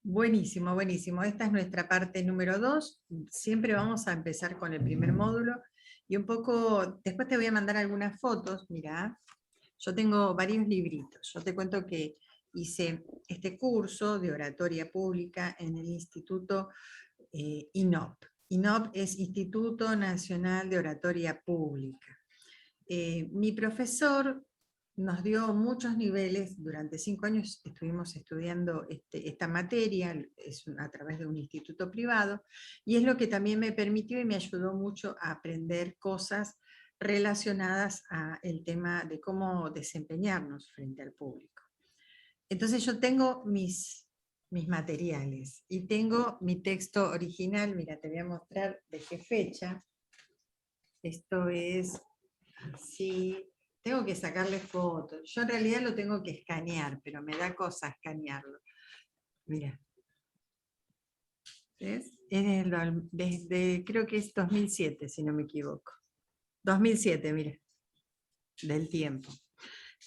Buenísimo, buenísimo. Esta es nuestra parte número 2. Siempre vamos a empezar con el primer módulo y un poco, después te voy a mandar algunas fotos. Mirá, yo tengo varios libritos. Yo te cuento que hice este curso de oratoria pública en el Instituto INOP. INOP es Instituto Nacional de Oratoria Pública. Mi profesor nos dio muchos niveles, durante 5 años estuvimos estudiando esta materia, a través de un instituto privado, y es lo que también me permitió y me ayudó mucho a aprender cosas relacionadas al tema de cómo desempeñarnos frente al público. Entonces yo tengo mis materiales y tengo mi texto original. Mira, te voy a mostrar de qué fecha. Esto es así. Tengo que sacarle fotos. Yo en realidad lo tengo que escanear, pero me da cosa escanearlo. Mira. ¿Ves? Es desde, creo que es 2007, si no me equivoco. 2007, mira, del tiempo.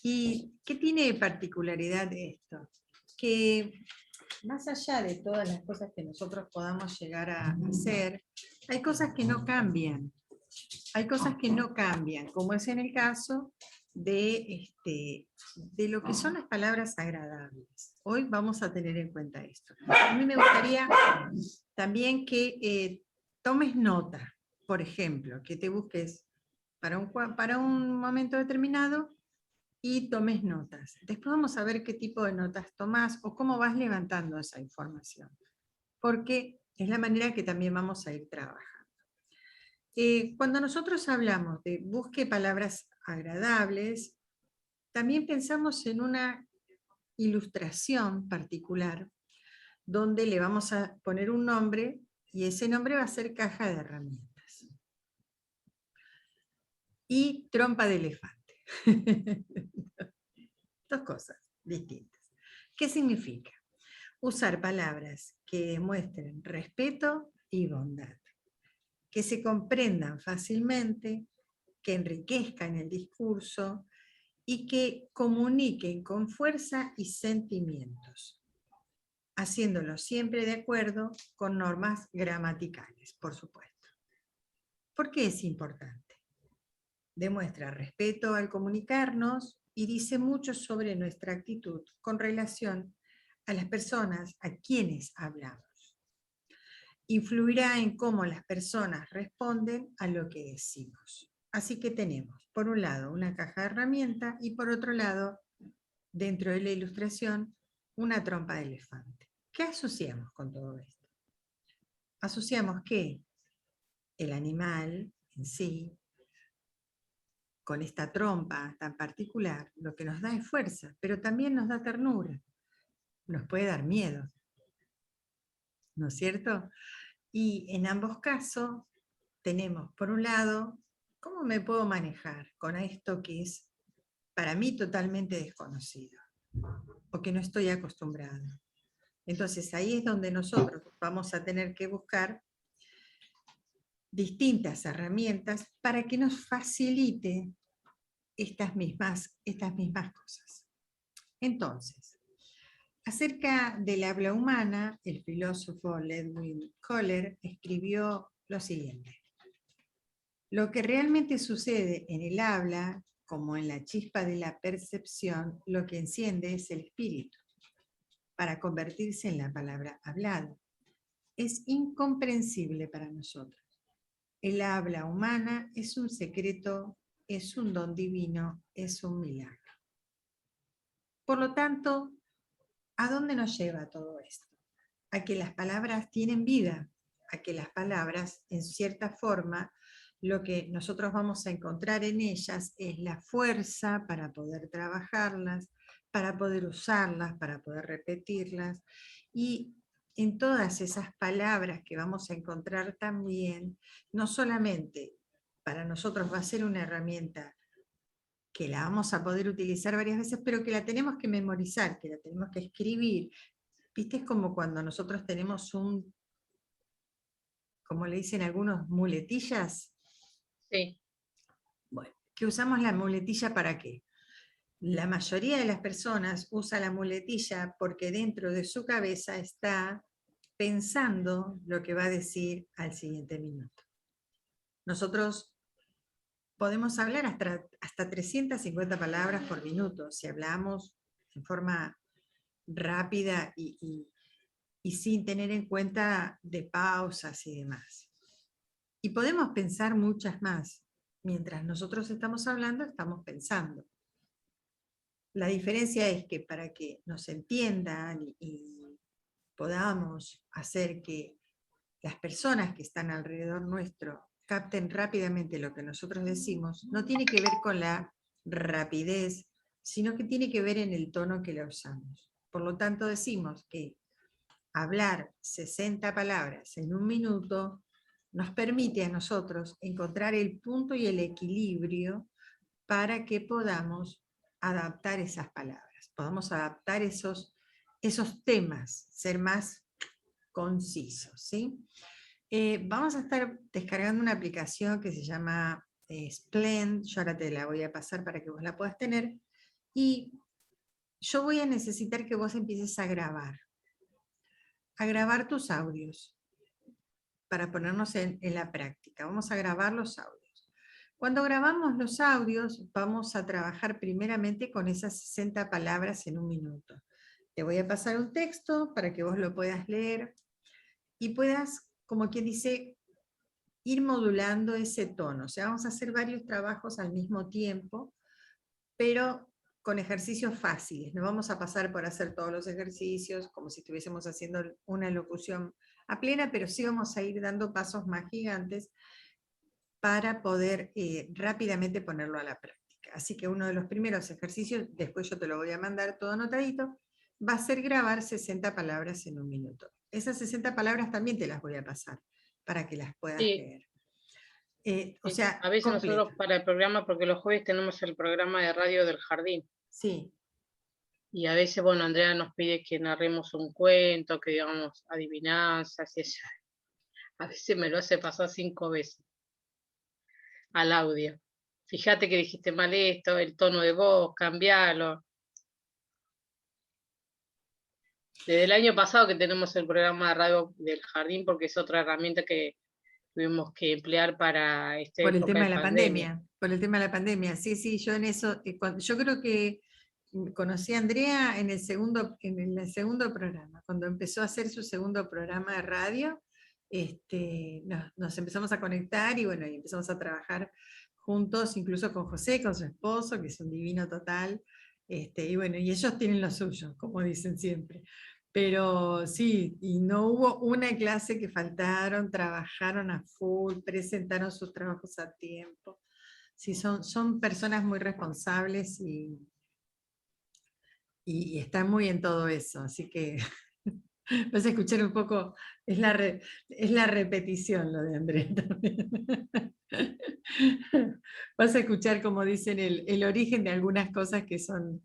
¿Y qué tiene de particularidad esto? Que más allá de todas las cosas que nosotros podamos llegar a hacer, hay cosas que no cambian. Hay cosas que no cambian, como es en el caso de lo que son las palabras agradables. Hoy vamos a tener en cuenta esto. A mí me gustaría también que tomes nota, por ejemplo, que te busques para un momento determinado y tomes notas. Después vamos a ver qué tipo de notas tomás o cómo vas levantando esa información, porque es la manera que también vamos a ir trabajando. Cuando nosotros hablamos de busque palabras agradables, también pensamos en una ilustración particular, donde le vamos a poner un nombre, y ese nombre va a ser caja de herramientas. Y trompa de elefante. Dos cosas distintas. ¿Qué significa? Usar palabras que demuestren respeto y bondad, que se comprendan fácilmente, que enriquezcan el discurso y que comuniquen con fuerza y sentimientos, haciéndolo siempre de acuerdo con normas gramaticales, por supuesto. ¿Por qué es importante? Demuestra respeto al comunicarnos y dice mucho sobre nuestra actitud con relación a las personas a quienes hablamos. Influirá en cómo las personas responden a lo que decimos. Así que tenemos, por un lado, una caja de herramientas y por otro lado, dentro de la ilustración, una trompa de elefante. ¿Qué asociamos con todo esto? Asociamos que el animal en sí, con esta trompa tan particular, lo que nos da es fuerza, pero también nos da ternura, nos puede dar miedo, ¿no es cierto? Y en ambos casos tenemos, por un lado, ¿cómo me puedo manejar con esto que es para mí totalmente desconocido o que no estoy acostumbrado? Entonces ahí es donde nosotros vamos a tener que buscar distintas herramientas para que nos facilite estas mismas cosas. Entonces, acerca del habla humana, el filósofo Ludwig Kohler escribió lo siguiente: lo que realmente sucede en el habla, como en la chispa de la percepción, lo que enciende es el espíritu, para convertirse en la palabra hablada. Es incomprensible para nosotros. El habla humana es un secreto, es un don divino, es un milagro. Por lo tanto, ¿a dónde nos lleva todo esto? A que las palabras tienen vida, a que las palabras, en cierta forma, lo que nosotros vamos a encontrar en ellas es la fuerza para poder trabajarlas, para poder usarlas, para poder repetirlas, y en todas esas palabras que vamos a encontrar también, no solamente para nosotros va a ser una herramienta que la vamos a poder utilizar varias veces, pero que la tenemos que memorizar, que la tenemos que escribir. ¿Viste? Es como cuando nosotros tenemos como le dicen algunos, muletillas. Sí. Bueno, que usamos la muletilla ¿para qué? la mayoría de las personas usa la muletilla porque dentro de su cabeza está pensando lo que va a decir al siguiente minuto. Nosotros podemos hablar hasta 350 palabras por minuto, si hablamos en forma rápida y sin tener en cuenta de pausas y demás. Y podemos pensar muchas más. Mientras nosotros estamos hablando, estamos pensando. La diferencia es que para que nos entiendan y podamos hacer que las personas que están alrededor nuestro capten rápidamente lo que nosotros decimos, no tiene que ver con la rapidez, sino que tiene que ver en el tono que la usamos. Por lo tanto, decimos que hablar 60 palabras en un minuto nos permite a nosotros encontrar el punto y el equilibrio para que podamos adaptar esas palabras, podamos adaptar esos temas, ser más concisos, ¿sí? Vamos a estar descargando una aplicación que se llama Splend, yo ahora te la voy a pasar para que vos la puedas tener, y yo voy a necesitar que vos empieces a grabar tus audios, para ponernos en la práctica. Vamos a grabar los audios. Cuando grabamos los audios, vamos a trabajar primeramente con esas 60 palabras en un minuto. Te voy a pasar un texto para que vos lo puedas leer y puedas, como quien dice, ir modulando ese tono. O sea, vamos a hacer varios trabajos al mismo tiempo, pero con ejercicios fáciles. No vamos a pasar por hacer todos los ejercicios como si estuviésemos haciendo una locución a plena, pero sí vamos a ir dando pasos más gigantes para poder rápidamente ponerlo a la práctica. Así que uno de los primeros ejercicios, después yo te lo voy a mandar todo anotadito, va a ser grabar 60 palabras en un minuto. Esas 60 palabras también te las voy a pasar para que las puedas leer. O sea, a veces completo. nosotros para el programa, porque los jueves tenemos el programa de radio del jardín. Sí. Y a veces, bueno, Andrea nos pide que narremos un cuento, que digamos adivinanzas, y ella a veces me lo hace pasar 5 veces al audio. Fíjate que dijiste mal esto, el tono de voz, cambialo. Desde el año pasado que tenemos el programa de radio del jardín, porque es otra herramienta que tuvimos que emplear para esta Por el época tema de de la pandemia. pandemia. Por el tema de la pandemia. Sí, sí, yo en eso, yo creo que conocí a Andrea en el segundo programa, cuando empezó a hacer su segundo programa de radio, nos empezamos a conectar y bueno, y empezamos a trabajar juntos, incluso con José, con su esposo, que es un divino total, y bueno, y ellos tienen lo suyo, como dicen siempre. Pero sí, y no hubo una clase que faltaron, trabajaron a full, presentaron sus trabajos a tiempo. Sí, son personas muy responsables y están muy en todo eso, así que vas a escuchar un poco, es la repetición lo de Andrea también. Vas a escuchar, como dicen, el origen de algunas cosas que son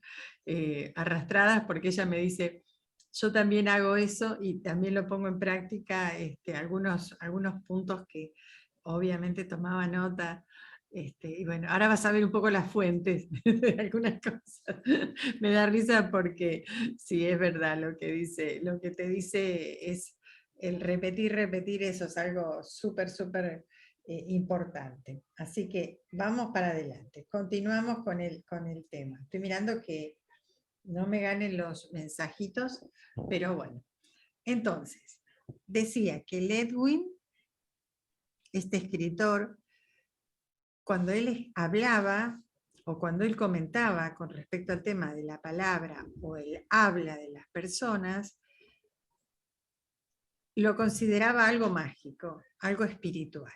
arrastradas, porque ella me dice, yo también hago eso y también lo pongo en práctica, algunos puntos que obviamente tomaba nota. Y bueno, ahora vas a ver un poco las fuentes de algunas cosas. Me da risa porque sí, es verdad lo que te dice es el repetir, eso es algo súper, súper importante. Así que vamos para adelante. Continuamos con el tema. Estoy mirando que no me ganen los mensajitos, pero bueno. Entonces, decía que Ledwin, este escritor, cuando él hablaba o cuando él comentaba con respecto al tema de la palabra o el habla de las personas, lo consideraba algo mágico, algo espiritual.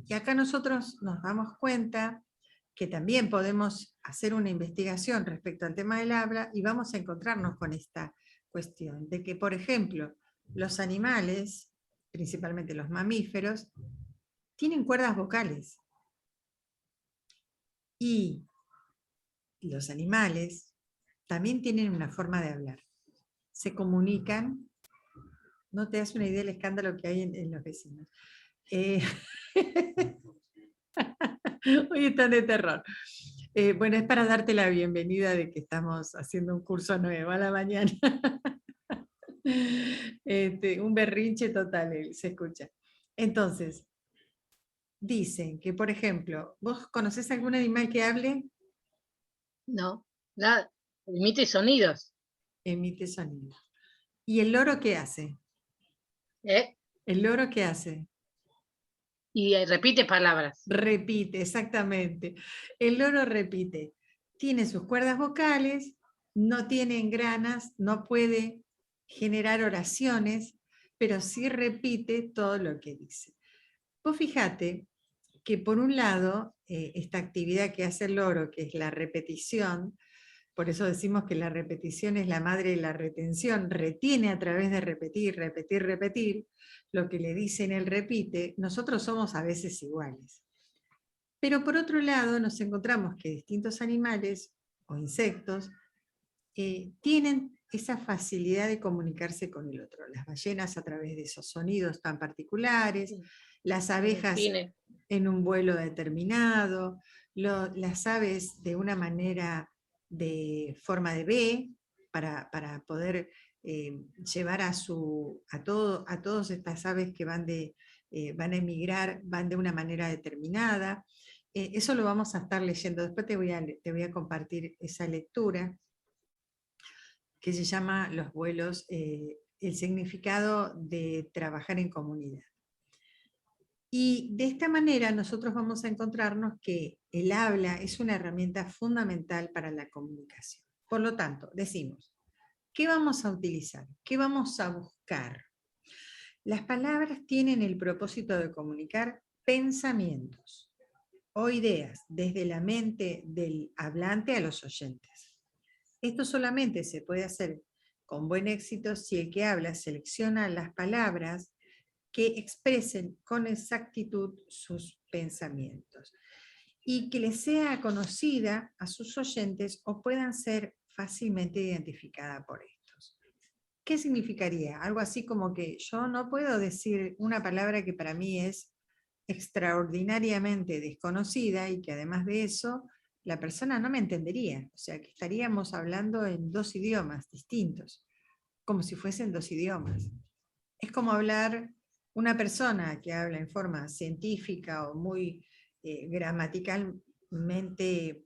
Y acá nosotros nos damos cuenta que también podemos hacer una investigación respecto al tema del habla y vamos a encontrarnos con esta cuestión de que, por ejemplo, los animales, principalmente los mamíferos, tienen cuerdas vocales. Y los animales también tienen una forma de hablar. Se comunican, no te das una idea del escándalo que hay en los vecinos. Hoy están de terror. Bueno, es para darte la bienvenida de que estamos haciendo un curso nuevo a la mañana. Un berrinche total, se escucha. Entonces, dicen que, por ejemplo, ¿vos conocés algún animal que hable? No, nada, emite sonidos. Emite sonido. ¿Y el loro qué hace? ¿Eh? ¿El loro qué hace? Y repite palabras. Repite, exactamente. El loro repite. Tiene sus cuerdas vocales, no tiene engranas, no puede generar oraciones, pero sí repite todo lo que dice. Vos fíjate que por un lado, esta actividad que hace el loro, que es la repetición, por eso decimos que la repetición es la madre de la retención, retiene a través de repetir, repetir, repetir, lo que le dicen él repite, nosotros somos a veces iguales. Pero por otro lado nos encontramos que distintos animales o insectos tienen esa facilidad de comunicarse con el otro. Las ballenas a través de esos sonidos tan particulares, las abejas en un vuelo determinado, las aves de una manera de forma de B, para poder llevar a todas estas aves que van a emigrar, van de una manera determinada. Eso lo vamos a estar leyendo, después te voy a compartir esa lectura, que se llama Los vuelos, el significado de trabajar en comunidad. Y de esta manera nosotros vamos a encontrarnos que el habla es una herramienta fundamental para la comunicación. Por lo tanto, decimos, ¿qué vamos a utilizar? ¿Qué vamos a buscar? Las palabras tienen el propósito de comunicar pensamientos o ideas desde la mente del hablante a los oyentes. Esto solamente se puede hacer con buen éxito si el que habla selecciona las palabras que expresen con exactitud sus pensamientos y que les sea conocida a sus oyentes o puedan ser fácilmente identificada por estos. ¿Qué significaría? Algo así como que yo no puedo decir una palabra que para mí es extraordinariamente desconocida y que además de eso la persona no me entendería, o sea que estaríamos hablando en dos idiomas distintos, como si fuesen dos idiomas. Es como hablar una persona que habla en forma científica o muy gramaticalmente,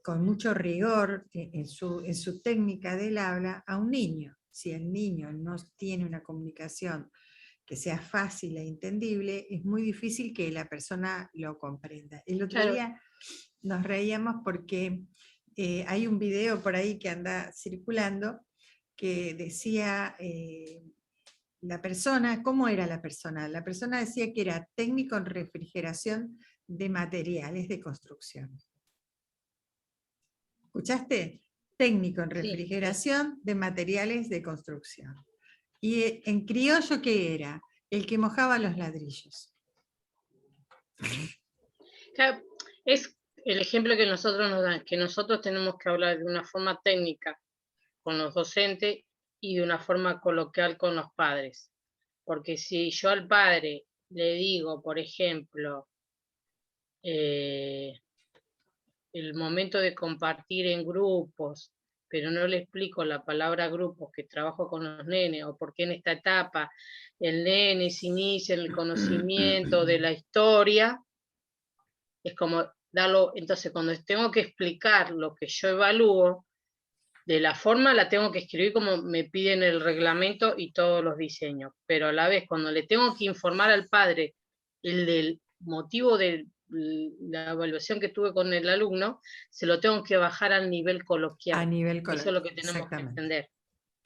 con mucho rigor en su técnica del habla, a un niño. Si el niño no tiene una comunicación que sea fácil e entendible, es muy difícil que la persona lo comprenda. El otro día nos reíamos porque hay un video por ahí que anda circulando que decía la persona, ¿cómo era la persona? La persona decía que era técnico en refrigeración de materiales de construcción. ¿Escuchaste? Técnico en refrigeración de materiales de construcción. ¿Y en criollo qué era? El que mojaba los ladrillos. Claro, es el ejemplo que nosotros nos dan, que nosotros tenemos que hablar de una forma técnica con los docentes y de una forma coloquial con los padres. Porque si yo al padre le digo, por ejemplo, el momento de compartir en grupos, pero no le explico la palabra grupos, que trabajo con los nenes, o por qué en esta etapa el nene se inicia en el conocimiento de la historia, es como darlo, entonces cuando tengo que explicar lo que yo evalúo, de la forma la tengo que escribir como me piden el reglamento y todos los diseños, pero a la vez cuando le tengo que informar al padre el del motivo de la evaluación que tuve con el alumno, se lo tengo que bajar al nivel coloquial. A nivel coloquial. Eso es lo que tenemos que entender.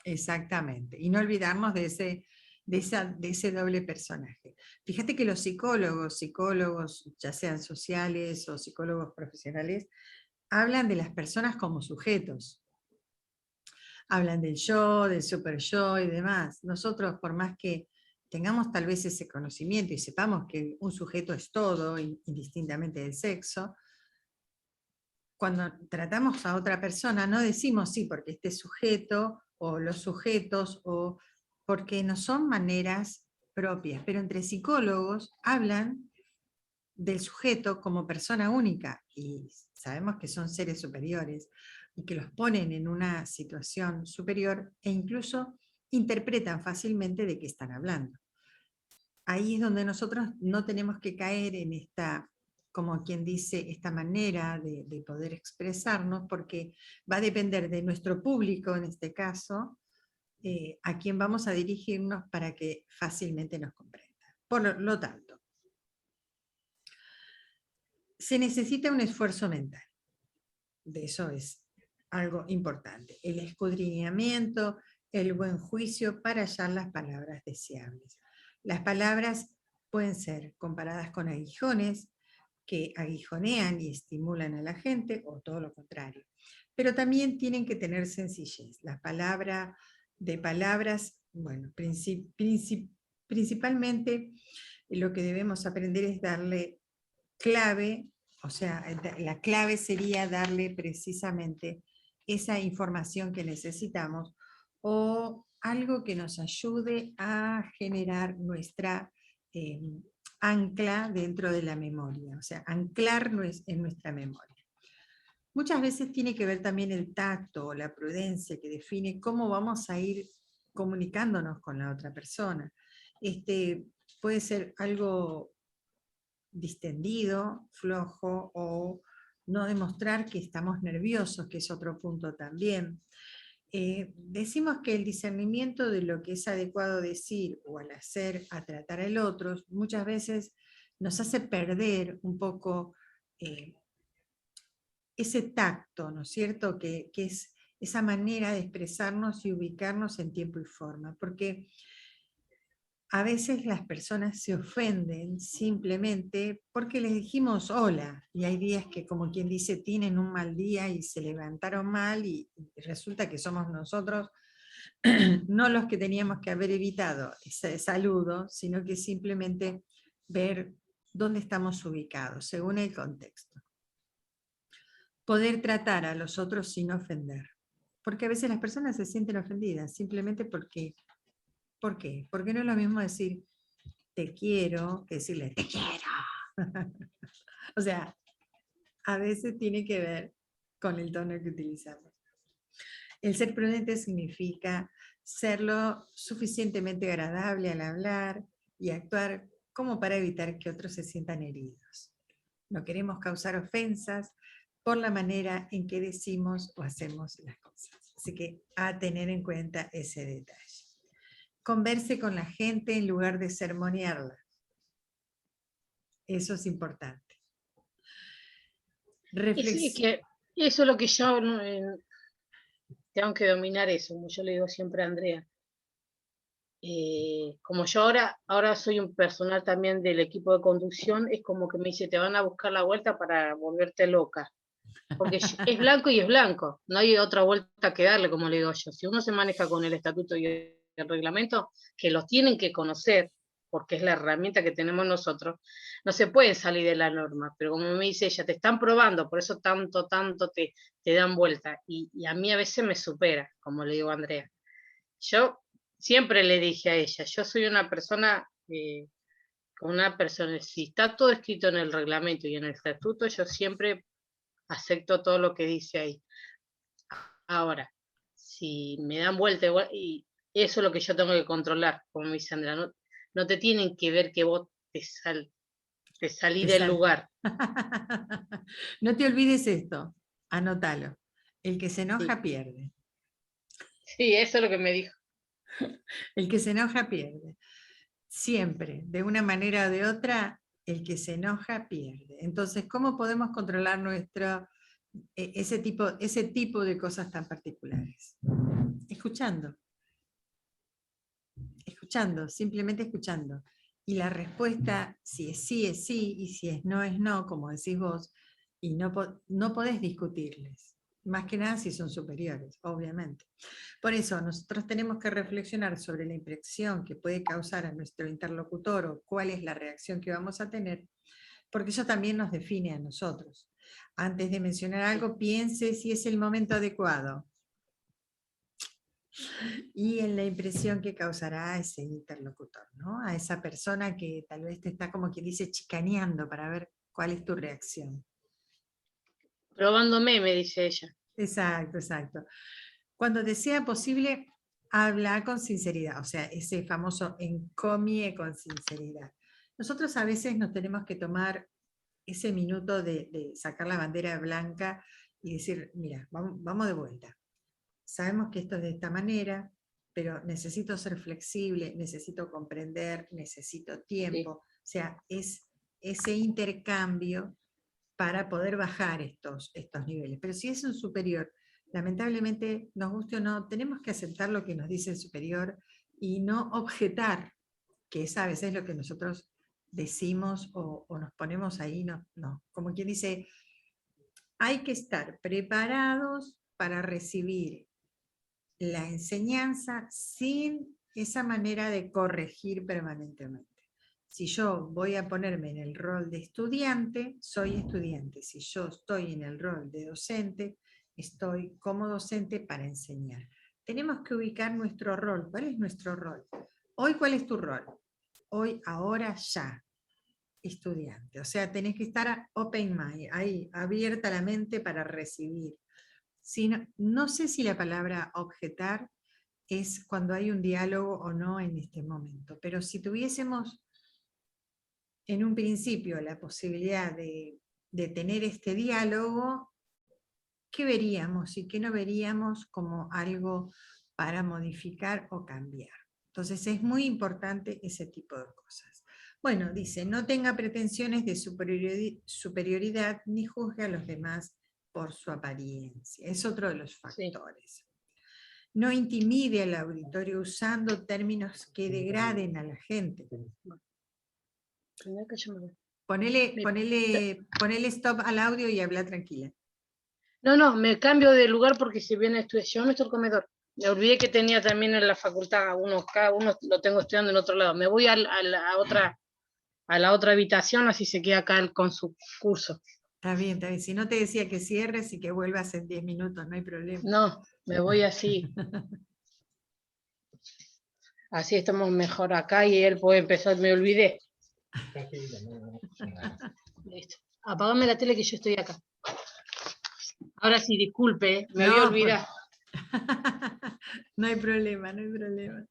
Exactamente. Y no olvidarnos de ese doble personaje. Fíjate que los psicólogos, ya sean sociales o psicólogos profesionales, hablan de las personas como sujetos. Hablan del yo, del super yo y demás. Nosotros, por más que tengamos tal vez ese conocimiento y sepamos que un sujeto es todo, indistintamente del sexo, cuando tratamos a otra persona no decimos sí, porque este sujeto o los sujetos, o porque no son maneras propias, pero entre psicólogos hablan del sujeto como persona única, y sabemos que son seres superiores, y que los ponen en una situación superior, e incluso interpretan fácilmente de qué están hablando. Ahí es donde nosotros no tenemos que caer en esta, como quien dice, esta manera de poder expresarnos, porque va a depender de nuestro público, en este caso, a quién vamos a dirigirnos para que fácilmente nos comprenda. Por lo tanto, se necesita un esfuerzo mental. De eso es algo importante. El escudriñamiento, el buen juicio para hallar las palabras deseables. Las palabras pueden ser comparadas con aguijones, que aguijonean y estimulan a la gente, o todo lo contrario. Pero también tienen que tener sencillez. La palabra de palabras, bueno, principalmente lo que debemos aprender es darle clave, o sea, la clave sería darle precisamente esa información que necesitamos, o algo que nos ayude a generar nuestra ancla dentro de la memoria, o sea, anclar en nuestra memoria. Muchas veces tiene que ver también el tacto o la prudencia que define cómo vamos a ir comunicándonos con la otra persona. Puede ser algo distendido, flojo, o no demostrar que estamos nerviosos, que es otro punto también. Decimos que el discernimiento de lo que es adecuado decir o al hacer a tratar al otro muchas veces nos hace perder un poco ese tacto, ¿no es cierto? Que es esa manera de expresarnos y ubicarnos en tiempo y forma, porque a veces las personas se ofenden simplemente porque les dijimos hola, y hay días que, como quien dice, tienen un mal día y se levantaron mal, y resulta que somos nosotros no los que teníamos que haber evitado ese saludo, sino que simplemente ver dónde estamos ubicados, según el contexto. Poder tratar a los otros sin ofender, porque a veces las personas se sienten ofendidas simplemente porque, ¿por qué? Porque no es lo mismo decir te quiero que decirle te quiero. O sea, a veces tiene que ver con el tono que utilizamos. El ser prudente significa ser lo suficientemente agradable al hablar y actuar como para evitar que otros se sientan heridos. No queremos causar ofensas por la manera en que decimos o hacemos las cosas. Así que a tener en cuenta ese detalle. Converse con la gente en lugar de sermonearla. Eso es importante. Sí, que eso es lo que yo tengo que dominar eso, como yo le digo siempre a Andrea. Como yo ahora soy un personal también del equipo de conducción, es como que me dice, te van a buscar la vuelta para volverte loca. Porque es blanco y es blanco, no hay otra vuelta que darle, como le digo yo. Si uno se maneja con el estatuto y el reglamento, que los tienen que conocer, porque es la herramienta que tenemos nosotros, no se pueden salir de la norma. Pero como me dice ella, te están probando, por eso tanto te dan vuelta. Y a mí a veces me supera, como le digo a Andrea. Yo siempre le dije a ella, yo soy una persona, si está todo escrito en el reglamento y en el estatuto, yo siempre acepto todo lo que dice ahí. Ahora, si me dan vuelta igual, y eso es lo que yo tengo que controlar, como me dice Andrea, no te tienen que ver que vos te salí del lugar. No te olvides esto, anótalo. El que se enoja Sí. pierde. Sí, eso es lo que me dijo. El que se enoja pierde. Siempre, de una manera o de otra, el que se enoja pierde. Entonces, ¿cómo podemos controlar ese tipo de cosas tan particulares? Escuchando, simplemente escuchando. Y la respuesta, si es sí, y si es no, como decís vos, y no podés discutirles. Más que nada si son superiores, obviamente. Por eso nosotros tenemos que reflexionar sobre la impresión que puede causar a nuestro interlocutor o cuál es la reacción que vamos a tener, porque eso también nos define a nosotros. Antes de mencionar algo, piense si es el momento adecuado. y en la impresión que causará a ese interlocutor, ¿no? A esa persona que tal vez te está, como quien dice, chicaneando para ver cuál es tu reacción. Probándome, me dice ella. Exacto, exacto. Cuando te sea posible, habla con sinceridad, o sea, ese famoso encomie con sinceridad. Nosotros a veces nos tenemos que tomar ese minuto de sacar la bandera blanca y decir, mira, vamos de vuelta. Sabemos que esto es de esta manera, pero necesito ser flexible, necesito comprender, necesito tiempo. O sea, es ese intercambio para poder bajar estos niveles. Pero si es un superior, lamentablemente, nos guste o no, tenemos que aceptar lo que nos dice el superior y no objetar, que es a veces lo que nosotros decimos o nos ponemos ahí, no. Como quien dice, hay que estar preparados para recibir la enseñanza sin esa manera de corregir permanentemente. Si yo voy a ponerme en el rol de estudiante, soy estudiante. Si yo estoy en el rol de docente, estoy como docente para enseñar. Tenemos que ubicar nuestro rol. ¿Cuál es nuestro rol? Hoy, ¿cuál es tu rol? Hoy, ahora, ya, estudiante. O sea, tenés que estar open mind, ahí, abierta la mente para recibir. No sé si la palabra objetar es cuando hay un diálogo o no en este momento, pero si tuviésemos en un principio la posibilidad de tener este diálogo, ¿qué veríamos y qué no veríamos como algo para modificar o cambiar? Entonces es muy importante ese tipo de cosas. Bueno, dice, no tenga pretensiones de superioridad ni juzgue a los demás por su apariencia. Es otro de los factores. Sí. No intimide al auditorio usando términos que degraden a la gente. Ponele stop al audio y habla tranquila. No, me cambio de lugar porque si viene yo no estoy al comedor. Me olvidé que tenía también en la facultad, cada uno lo tengo estudiando en otro lado. Me voy a la otra habitación, así se queda acá con su curso. Está bien, está bien. Si no te decía que cierres y que vuelvas en 10 minutos, no hay problema. No, me voy así. Así estamos mejor acá y él puede empezar, me olvidé. Listo. Apagame la tele que yo estoy acá. Ahora sí, disculpe, me había olvidado. No hay problema, no hay problema.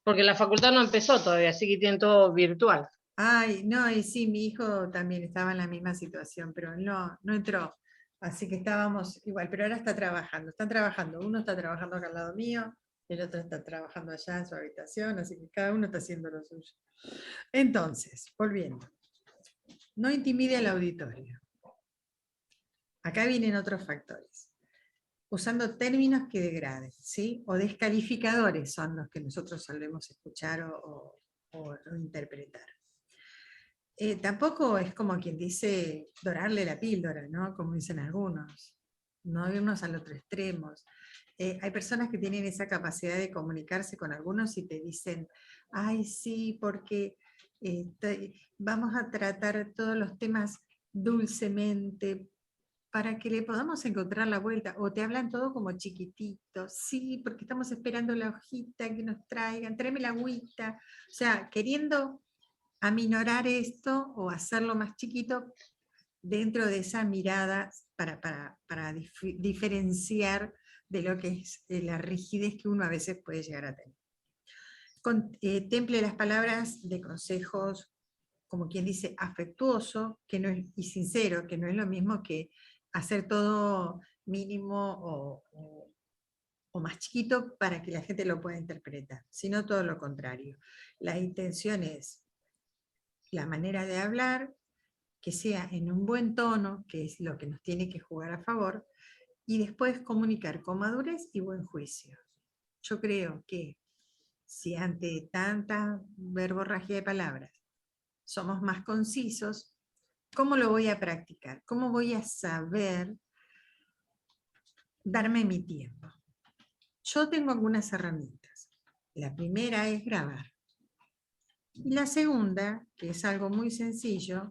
Porque la facultad no empezó todavía, así que tienen todo virtual. Ay, no, y sí, mi hijo también estaba en la misma situación, pero no entró. Así que estábamos igual, pero ahora está trabajando. Están trabajando, uno está trabajando acá al lado mío, el otro está trabajando allá en su habitación, así que cada uno está haciendo lo suyo. Entonces, volviendo. No intimide al auditorio. Acá vienen otros factores. Usando términos que degraden, ¿sí? O descalificadores son los que nosotros solemos escuchar o interpretar. Tampoco es como quien dice dorarle la píldora, ¿no? Como dicen algunos. No irnos al otro extremo. Hay personas que tienen esa capacidad de comunicarse con algunos y te dicen, ay, sí, porque vamos a tratar todos los temas dulcemente, para que le podamos encontrar la vuelta, o te hablan todo como chiquitito, sí, porque estamos esperando la hojita que nos traigan, tráeme la agüita, o sea, queriendo aminorar esto o hacerlo más chiquito dentro de esa mirada para diferenciar de lo que es la rigidez que uno a veces puede llegar a tener. Temple las palabras de consejos, como quien dice, afectuoso que no es, y sincero, que no es lo mismo que hacer todo mínimo o más chiquito para que la gente lo pueda interpretar, sino todo lo contrario. La intención es la manera de hablar, que sea en un buen tono, que es lo que nos tiene que jugar a favor, y después comunicar con madurez y buen juicio. Yo creo que si ante tanta verborragia de palabras somos más concisos, ¿cómo lo voy a practicar? ¿Cómo voy a saber darme mi tiempo? Yo tengo algunas herramientas. La primera es grabar. Y la segunda, que es algo muy sencillo,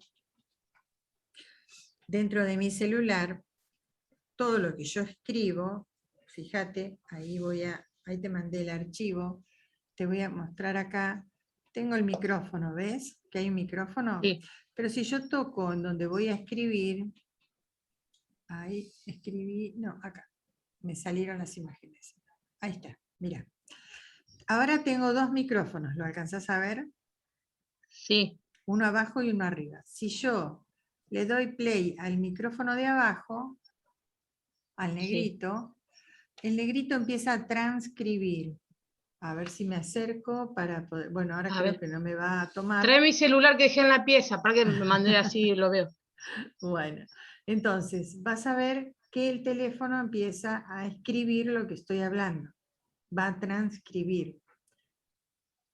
dentro de mi celular, todo lo que yo escribo, fíjate, ahí voy a ahí te mandé el archivo, te voy a mostrar acá, tengo el micrófono, ¿ves? Que hay un micrófono, Sí. pero si yo toco en donde voy a escribir, ahí escribí, no, acá, me salieron las imágenes, ahí está, mira. Ahora tengo dos micrófonos, ¿lo alcanzás a ver? Sí. Uno abajo y uno arriba. Si yo le doy play al micrófono de abajo, al Sí. negrito, el negrito empieza a transcribir. A ver si me acerco para poder... Bueno, ahora A creo ver. que no me va a tomar. Trae mi celular que dejé en la pieza, para que me mandé así lo veo. Bueno, entonces vas a ver que el teléfono empieza a escribir lo que estoy hablando. Va a transcribir.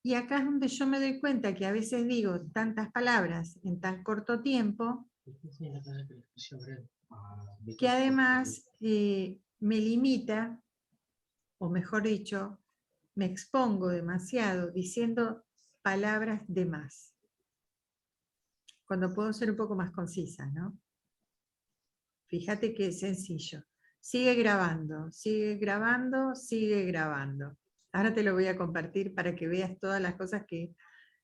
Y acá es donde yo me doy cuenta que a veces digo tantas palabras en tan corto tiempo que además me limita, o mejor dicho, me expongo demasiado diciendo palabras de más, cuando puedo ser un poco más concisa, ¿no? Fíjate que es sencillo. Sigue grabando, sigue grabando, sigue grabando. Ahora te lo voy a compartir para que veas todas las cosas que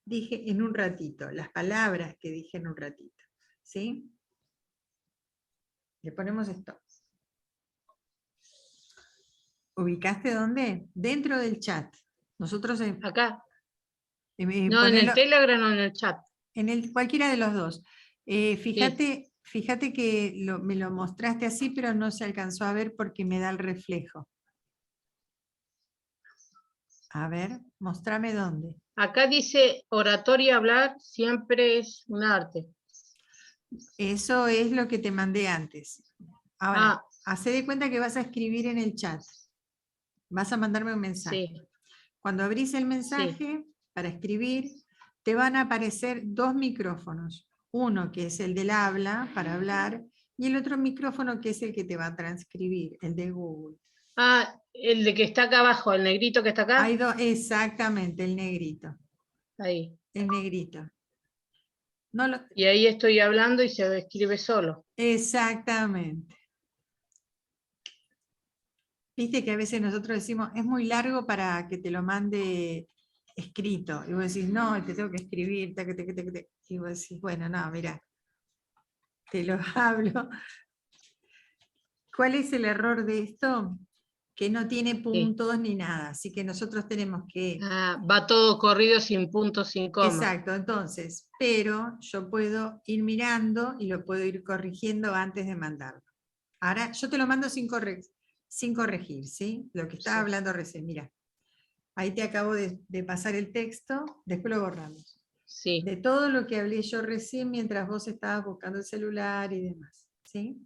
dije en un ratito, las palabras que dije en un ratito. ¿Sí? Le ponemos stop. ¿Ubicaste dónde? Dentro del chat. Nosotros Acá. No, en el ponelo Telegram o en el chat. en cualquiera de los dos. Sí. Fíjate que me lo mostraste así, pero no se alcanzó a ver porque me da el reflejo. A ver, mostrame dónde. Acá dice oratoria, hablar siempre es un arte. Eso es lo que te mandé antes. Ahora, Ah, hacé de cuenta que vas a escribir en el chat. Vas a mandarme un mensaje. sí, Cuando abrís el sí. mensaje para escribir, te van a aparecer dos micrófonos. Uno que es el del habla, para hablar, y el otro micrófono que es el que te va a transcribir, el de Google. Ah, el de que está acá abajo, el negrito que está acá. Hay dos, exactamente, el negrito. Ahí. El negrito. No lo, Y ahí estoy hablando y se escribe solo. exactamente. Viste que a veces nosotros decimos, es muy largo para que te lo mande escrito. Y vos decís, no, te tengo que escribir. Y vos decís, bueno, no, mira, te lo hablo. ¿Cuál es el error de esto? Que no tiene puntos ni nada. Así que nosotros tenemos que... Ah, va todo corrido sin puntos, sin coma. Exacto, entonces, pero yo puedo ir mirando y lo puedo ir corrigiendo antes de mandarlo. Ahora, yo te lo mando sin corregir, ¿sí? Lo que estaba hablando recién, mira. Ahí te acabo de pasar el texto, después lo borramos. Sí. De todo lo que hablé yo recién mientras vos estabas buscando el celular y demás, ¿sí?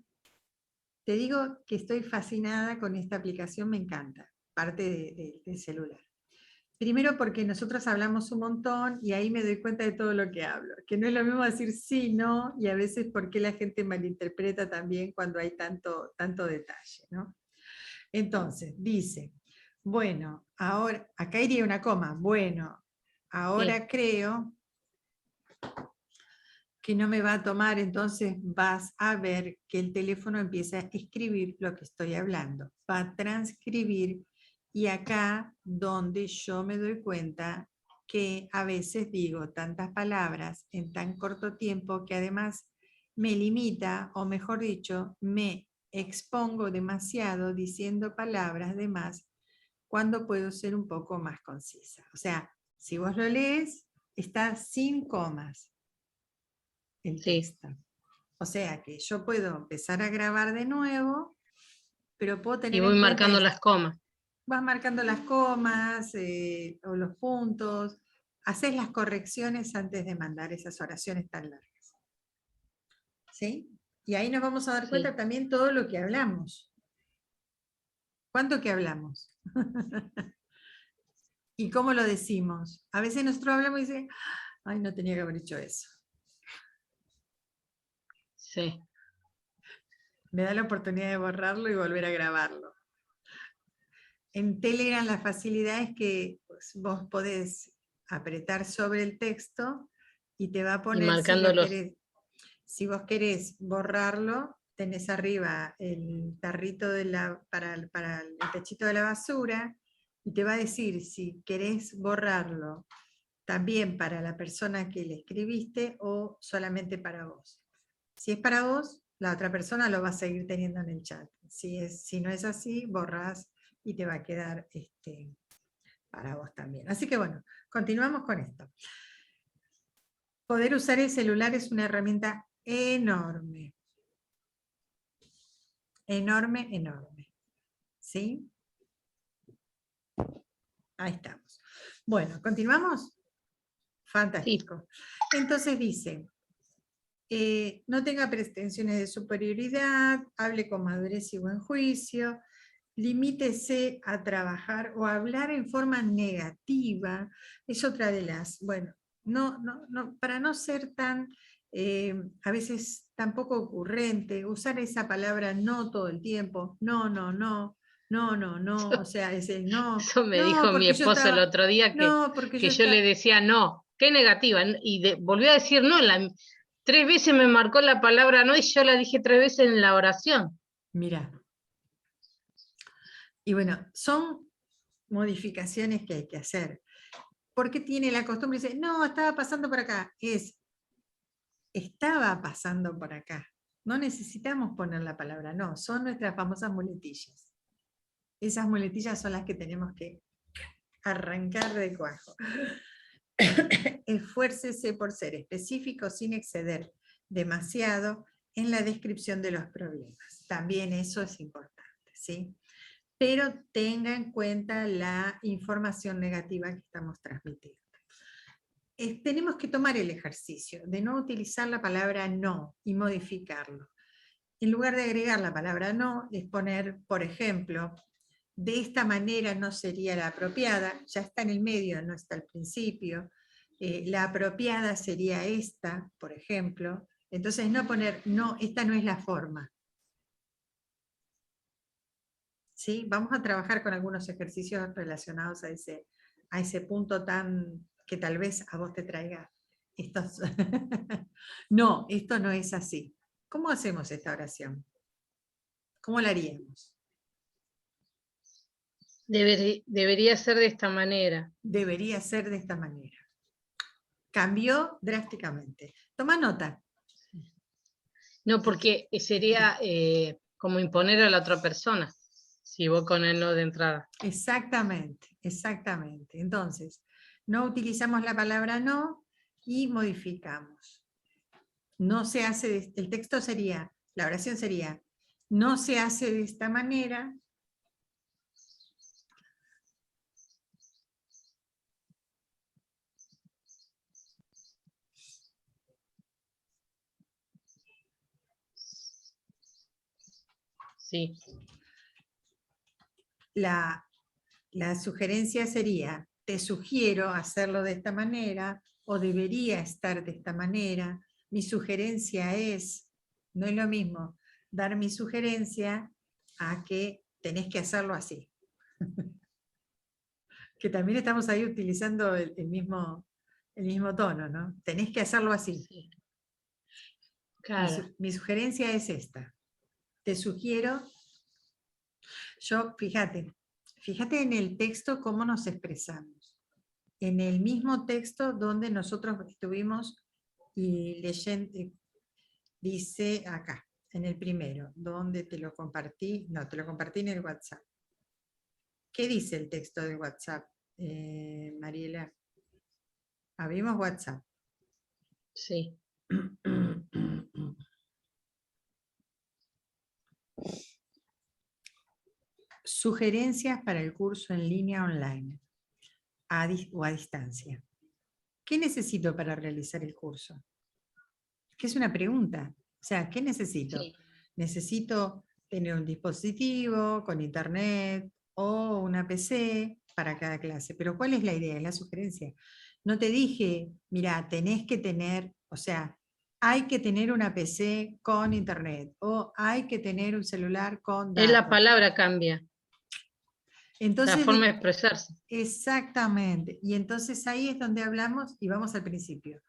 Te digo que estoy fascinada con esta aplicación, me encanta, parte del celular. Primero porque nosotros hablamos un montón y ahí me doy cuenta de todo lo que hablo, que no es lo mismo decir sí, no, y a veces porque la gente malinterpreta también cuando hay tanto detalle, ¿no? Entonces, dice, bueno, ahora, acá iría una coma, bueno, ahora Sí. creo que no me va a tomar, entonces vas a ver que el teléfono empieza a escribir lo que estoy hablando, va a transcribir, y acá donde yo me doy cuenta que a veces digo tantas palabras en tan corto tiempo que además me limita, o mejor dicho, me expongo demasiado diciendo palabras de más cuando puedo ser un poco más concisa. O sea, si vos lo lees, está sin comas el Sí. texto. O sea que yo puedo empezar a grabar de nuevo, pero puedo Y tener voy en cuenta marcando esto. las comas. Vas marcando las comas o los puntos, haces las correcciones antes de mandar esas oraciones tan largas. ¿Sí? Y ahí nos vamos a dar cuenta Sí. también todo lo que hablamos. ¿Cuánto que hablamos? ¿Y cómo lo decimos? A veces nosotros hablamos y decimos, ay, no tenía que haber hecho eso. Sí. Me da la oportunidad de borrarlo y volver a grabarlo. En Telegram la facilidad es que pues, vos podés apretar sobre el texto y te va a Y poner si vos querés borrarlo, tenés arriba el tarrito para el tachito de la basura, Y te va a decir si querés borrarlo también para la persona que le escribiste o solamente para vos. Si es para vos, la otra persona lo va a seguir teniendo en el chat. Si no es así, borrás y te va a quedar para vos también. Así que bueno, continuamos con esto. Poder usar el celular es una herramienta enorme. Enorme, enorme. ¿Sí? Ahí estamos. Bueno, ¿continuamos? Fantástico. Entonces dice, no tenga pretensiones de superioridad, hable con madurez y buen juicio, limítese a trabajar o a hablar en forma negativa, es otra de las, bueno, para no ser tan, a veces tampoco ocurrente, usar esa palabra no todo el tiempo, no, o sea, es el no, Eso me no, dijo mi porque yo esposo el estaba, otro día no, porque que yo yo le estaba, decía no, qué negativa, y volvió a decir no, 3 veces me marcó la palabra no y yo la dije 3 veces en la oración. mira. Y bueno, son modificaciones que hay que hacer. Porque tiene la costumbre de decir, no, estaba pasando por acá. Estaba pasando por acá. No necesitamos poner la palabra no, son nuestras famosas muletillas. Esas muletillas son las que tenemos que arrancar de cuajo. Esfuércese por ser específico sin exceder demasiado en la descripción de los problemas. También eso es importante, ¿sí? Pero tenga en cuenta la información negativa que estamos transmitiendo. Tenemos que tomar el ejercicio de no utilizar la palabra no y modificarlo. En lugar de agregar la palabra no, es poner, por ejemplo, de esta manera no sería la apropiada, ya está en el medio, no está al principio. La apropiada sería esta, por ejemplo. Entonces no poner, no, esta no es la forma. ¿Sí? Vamos a trabajar con algunos ejercicios relacionados a ese punto tan que tal vez a vos te traiga estos. No, esto no es así. ¿Cómo hacemos esta oración? ¿Cómo la haríamos? Debería ser de esta manera. Debería ser de esta manera. Cambió drásticamente. Toma nota. No, porque sería como imponer a la otra persona, si voy con el no de entrada. Exactamente, exactamente. Entonces, no utilizamos la palabra no y modificamos. No se hace, el texto sería, la oración sería, no se hace de esta manera. Sí. La sugerencia sería, te sugiero hacerlo de esta manera, o debería estar de esta manera. Mi sugerencia es, no es lo mismo dar mi sugerencia a que tenés que hacerlo así. Que también estamos ahí utilizando el mismo tono, ¿no? Tenés que hacerlo así. Sí. Claro. Mi sugerencia es esta. Te sugiero, fíjate en el texto cómo nos expresamos. En el mismo texto donde nosotros estuvimos leyendo, dice acá, en el primero, donde te lo compartí en el WhatsApp. ¿Qué dice el texto de WhatsApp, Mariela? Abrimos WhatsApp. Sí. Sugerencias para el curso en línea online o a distancia. ¿Qué necesito para realizar el curso? Que es una pregunta. O sea, ¿qué necesito? Sí. Necesito tener un dispositivo con internet o una PC para cada clase. Pero ¿cuál es la idea? Es la sugerencia. No te dije, mira, tenés que tener, o sea, hay que tener una PC con internet o hay que tener un celular con Es la datos. palabra cambia. Entonces, la forma de expresarse. Exactamente. Y entonces ahí es donde hablamos y vamos al principio.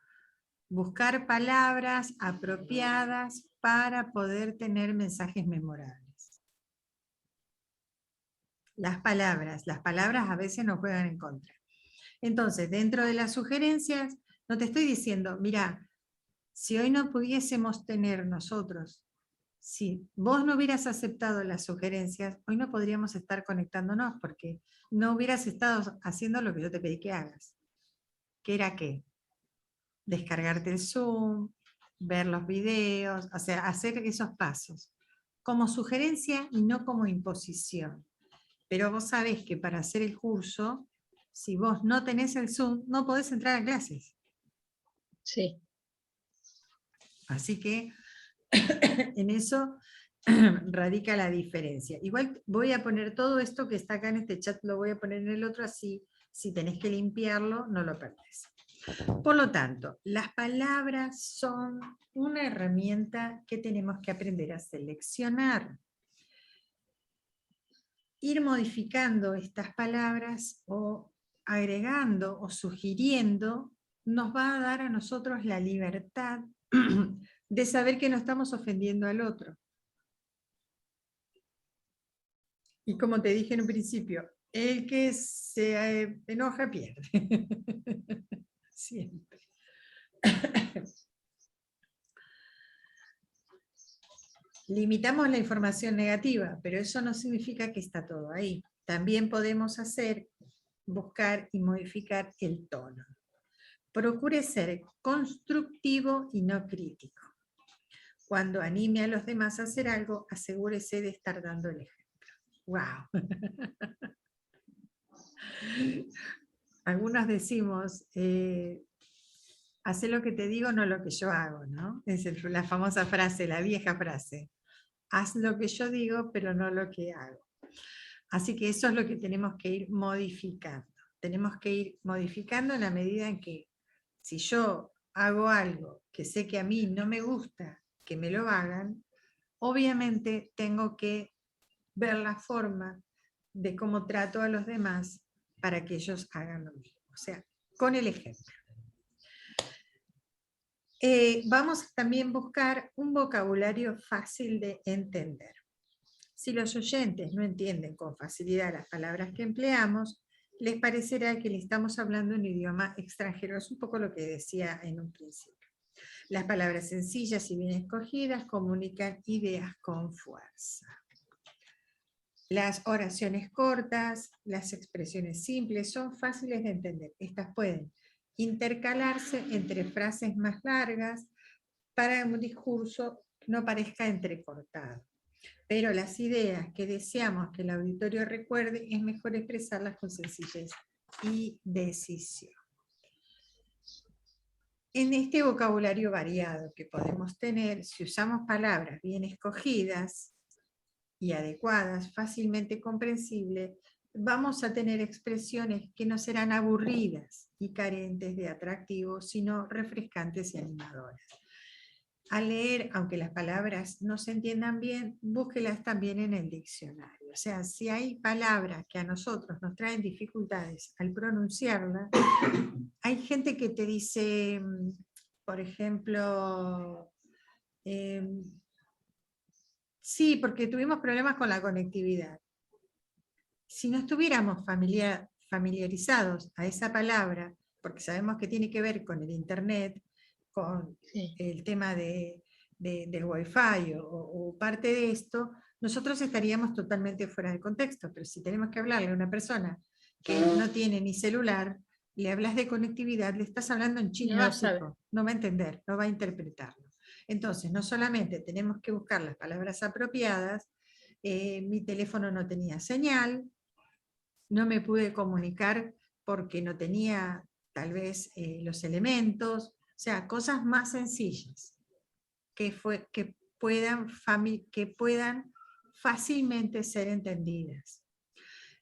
Buscar palabras apropiadas para poder tener mensajes memorables. Las palabras a veces nos juegan en contra. Entonces, dentro de las sugerencias, no te estoy diciendo, mira, si hoy no pudiésemos tener nosotros, si vos no hubieras aceptado las sugerencias, hoy no podríamos estar conectándonos porque no hubieras estado haciendo lo que yo te pedí que hagas. ¿Qué era qué? Descargarte el Zoom, ver los videos, o sea, hacer esos pasos. Como sugerencia y no como imposición. Pero vos sabés que para hacer el curso, si vos no tenés el Zoom, no podés entrar a clases. Sí. Así que en eso radica la diferencia. Igual voy a poner todo esto que está acá en este chat, lo voy a poner en el otro, así si tenés que limpiarlo, no lo perdés. Por lo tanto, las palabras son una herramienta que tenemos que aprender a seleccionar. Ir modificando estas palabras o agregando o sugiriendo nos va a dar a nosotros la libertad de saber que no estamos ofendiendo al otro. Y como te dije en un principio, el que se enoja pierde. Siempre. Limitamos la información negativa, pero eso no significa que está todo ahí. También podemos buscar y modificar el tono. Procure ser constructivo y no crítico. Cuando anime a los demás a hacer algo, asegúrese de estar dando el ejemplo. ¡Wow! Algunos decimos, hace lo que te digo, no lo que yo hago, ¿no? Es la famosa frase, la vieja frase. Haz lo que yo digo, pero no lo que hago. Así que eso es lo que tenemos que ir modificando. Tenemos que ir modificando en la medida en que si yo hago algo que sé que a mí no me gusta que me lo hagan, obviamente tengo que ver la forma de cómo trato a los demás para que ellos hagan lo mismo. O sea, con el ejemplo. Vamos también a buscar un vocabulario fácil de entender. Si los oyentes no entienden con facilidad las palabras que empleamos, les parecerá que le estamos hablando un idioma extranjero. Es un poco lo que decía en un principio. Las palabras sencillas y bien escogidas comunican ideas con fuerza. Las oraciones cortas, las expresiones simples son fáciles de entender. Estas pueden intercalarse entre frases más largas para que un discurso no parezca entrecortado. Pero las ideas que deseamos que el auditorio recuerde es mejor expresarlas con sencillez y decisión. En este vocabulario variado que podemos tener, si usamos palabras bien escogidas y adecuadas, fácilmente comprensibles, vamos a tener expresiones que no serán aburridas y carentes de atractivo, sino refrescantes y animadoras. Al leer, aunque las palabras no se entiendan bien, búsquelas también en el diccionario. O sea, si hay palabras que a nosotros nos traen dificultades al pronunciarlas, hay gente que te dice, por ejemplo, sí, porque tuvimos problemas con la conectividad. Si no estuviéramos familiarizados a esa palabra, porque sabemos que tiene que ver con el internet, con el tema del Wi-Fi o parte de esto, nosotros estaríamos totalmente fuera de contexto. Pero si tenemos que hablarle a una persona que no tiene ni celular, le hablas de conectividad, le estás hablando en chino básico, no va a entender, no va a interpretarlo. Entonces, no solamente tenemos que buscar las palabras apropiadas, mi teléfono no tenía señal, no me pude comunicar porque no tenía tal vez los elementos, o sea, cosas más sencillas que puedan fácilmente ser entendidas.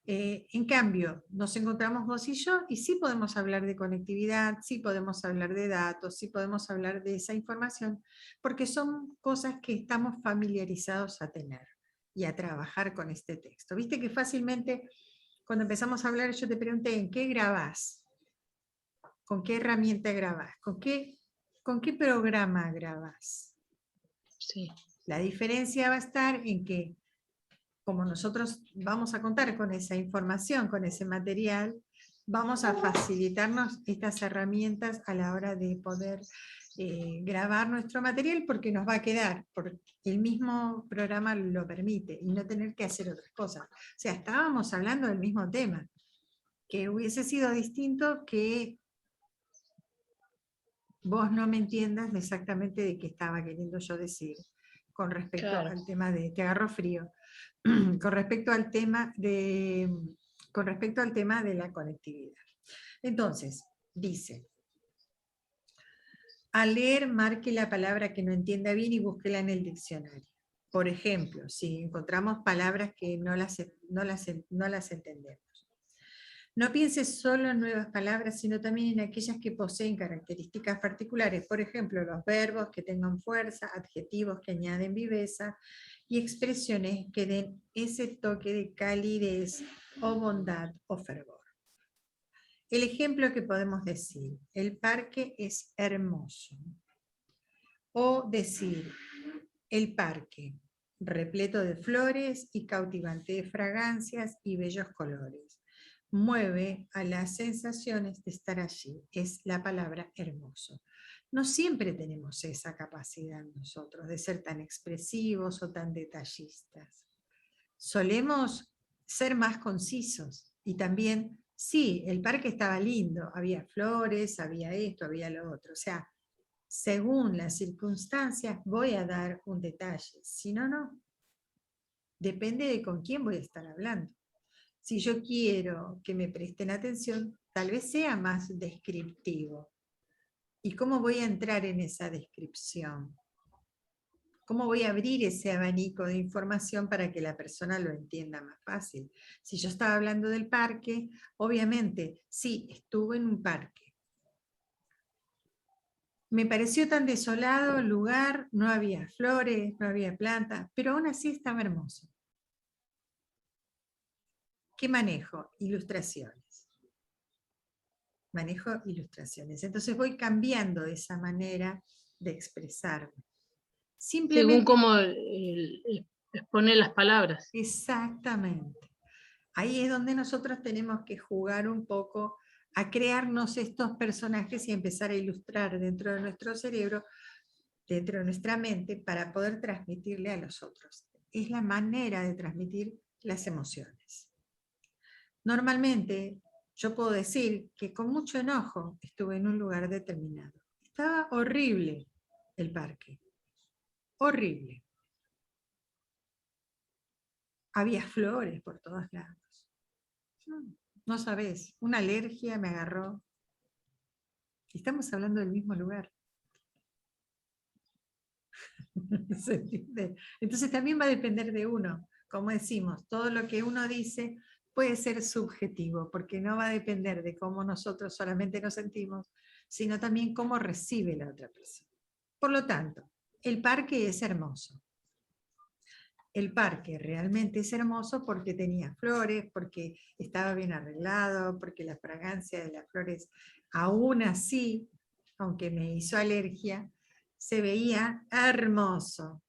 En cambio, nos encontramos vos y yo y sí podemos hablar de conectividad, sí podemos hablar de datos, sí podemos hablar de esa información, porque son cosas que estamos familiarizados a tener y a trabajar con este texto. Viste que fácilmente, cuando empezamos a hablar, yo te pregunté, ¿en qué grabás? ¿Con qué herramienta grabás? ¿Con qué programa grabás? Sí. La diferencia va a estar en que como nosotros vamos a contar con esa información, con ese material, vamos a facilitarnos estas herramientas a la hora de poder grabar nuestro material, porque nos va a quedar, porque el mismo programa lo permite, y no tener que hacer otras cosas. O sea, estábamos hablando del mismo tema, que hubiese sido distinto que vos no me entiendas exactamente de qué estaba queriendo yo decir, con respecto Claro. al tema de, te agarro frío, con respecto al tema de la conectividad. Entonces, dice, al leer marque la palabra que no entienda bien y búsquela en el diccionario. Por ejemplo, si encontramos palabras que no las entendemos. No pienses solo en nuevas palabras, sino también en aquellas que poseen características particulares, por ejemplo, los verbos que tengan fuerza, adjetivos que añaden viveza y expresiones que den ese toque de calidez o bondad o fervor. El ejemplo que podemos decir, el parque es hermoso. O decir, el parque, repleto de flores y cautivante de fragancias y bellos colores, mueve a las sensaciones de estar allí. Es la palabra hermoso. No siempre tenemos esa capacidad nosotros de ser tan expresivos o tan detallistas. Solemos ser más concisos y también, sí, el parque estaba lindo, había flores, había esto, había lo otro. O sea, según las circunstancias voy a dar un detalle, si no, no. Depende de con quién voy a estar hablando. Si yo quiero que me presten atención, tal vez sea más descriptivo. ¿Y cómo voy a entrar en esa descripción? ¿Cómo voy a abrir ese abanico de información para que la persona lo entienda más fácil? Si yo estaba hablando del parque, obviamente, sí, estuve en un parque. Me pareció tan desolado el lugar, no había flores, no había plantas, pero aún así estaba hermoso. ¿Qué manejo? Ilustraciones. Manejo ilustraciones. Entonces voy cambiando esa manera de expresarme. Según Simplemente, cómo expone las palabras. exactamente. Ahí es donde nosotros tenemos que jugar un poco a crearnos estos personajes y empezar a ilustrar dentro de nuestro cerebro, dentro de nuestra mente, para poder transmitirle a los otros. Es la manera de transmitir las emociones. Normalmente, yo puedo decir que con mucho enojo estuve en un lugar determinado. Estaba horrible el parque. Horrible. Había flores por todos lados. No sabés, una alergia me agarró. Estamos hablando del mismo lugar. ¿Se entiende? Entonces también va a depender de uno. Como decimos, todo lo que uno dice puede ser subjetivo, porque no va a depender de cómo nosotros solamente nos sentimos, sino también cómo recibe la otra persona. Por lo tanto, el parque es hermoso. El parque realmente es hermoso porque tenía flores, porque estaba bien arreglado, porque la fragancia de las flores, aún así, aunque me hizo alergia, se veía hermoso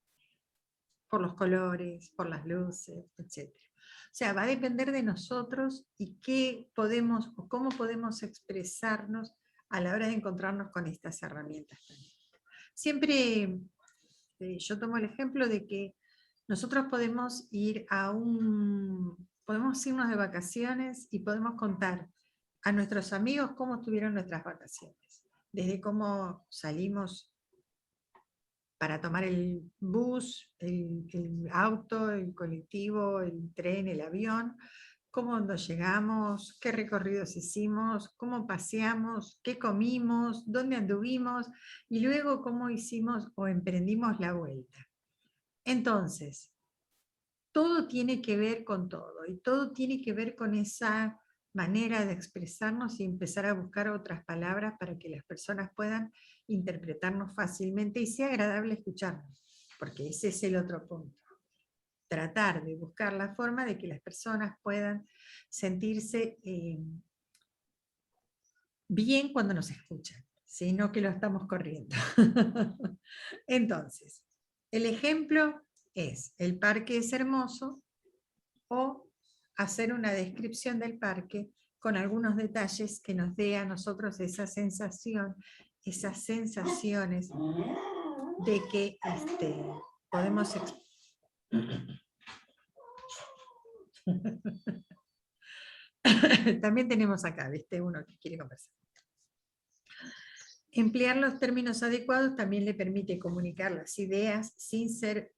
por los colores, por las luces, etc. O sea, va a depender de nosotros y qué podemos o cómo podemos expresarnos a la hora de encontrarnos con estas herramientas también. Siempre yo tomo el ejemplo de que nosotros podemos podemos irnos de vacaciones y podemos contar a nuestros amigos cómo estuvieron nuestras vacaciones. Desde cómo salimos para tomar el bus, el auto, el colectivo, el tren, el avión, cómo nos llegamos, qué recorridos hicimos, cómo paseamos, qué comimos, dónde anduvimos y luego cómo hicimos o emprendimos la vuelta. Entonces, todo tiene que ver con todo y todo tiene que ver con esa manera de expresarnos y empezar a buscar otras palabras para que las personas puedan interpretarnos fácilmente y sea agradable escucharnos, porque ese es el otro punto. Tratar de buscar la forma de que las personas puedan sentirse bien cuando nos escuchan, sino que lo estamos corriendo. Entonces, el ejemplo es, el parque es hermoso, o hacer una descripción del parque con algunos detalles que nos dé a nosotros esa sensación, esas sensaciones de que podemos también tenemos acá, ¿viste? Uno que quiere conversar. Emplear los términos adecuados también le permite comunicar las ideas sin ser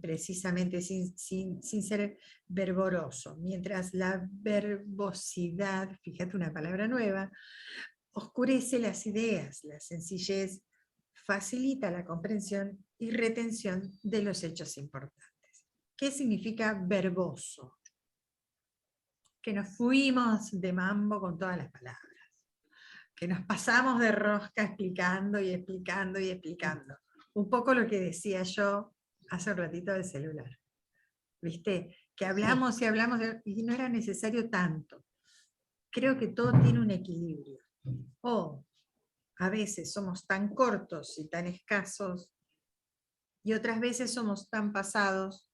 precisamente sin ser verboroso, mientras la verbosidad, fíjate una palabra nueva, oscurece las ideas, la sencillez facilita la comprensión y retención de los hechos importantes. ¿Qué significa verboso? Que nos fuimos de mambo con todas las palabras, que nos pasamos de rosca explicando y explicando y explicando. Un poco lo que decía yo hace un ratito del celular. ¿Viste? Que hablamos y hablamos y no era necesario tanto. Creo que todo tiene un equilibrio. O a veces somos tan cortos y tan escasos, y otras veces somos tan pasados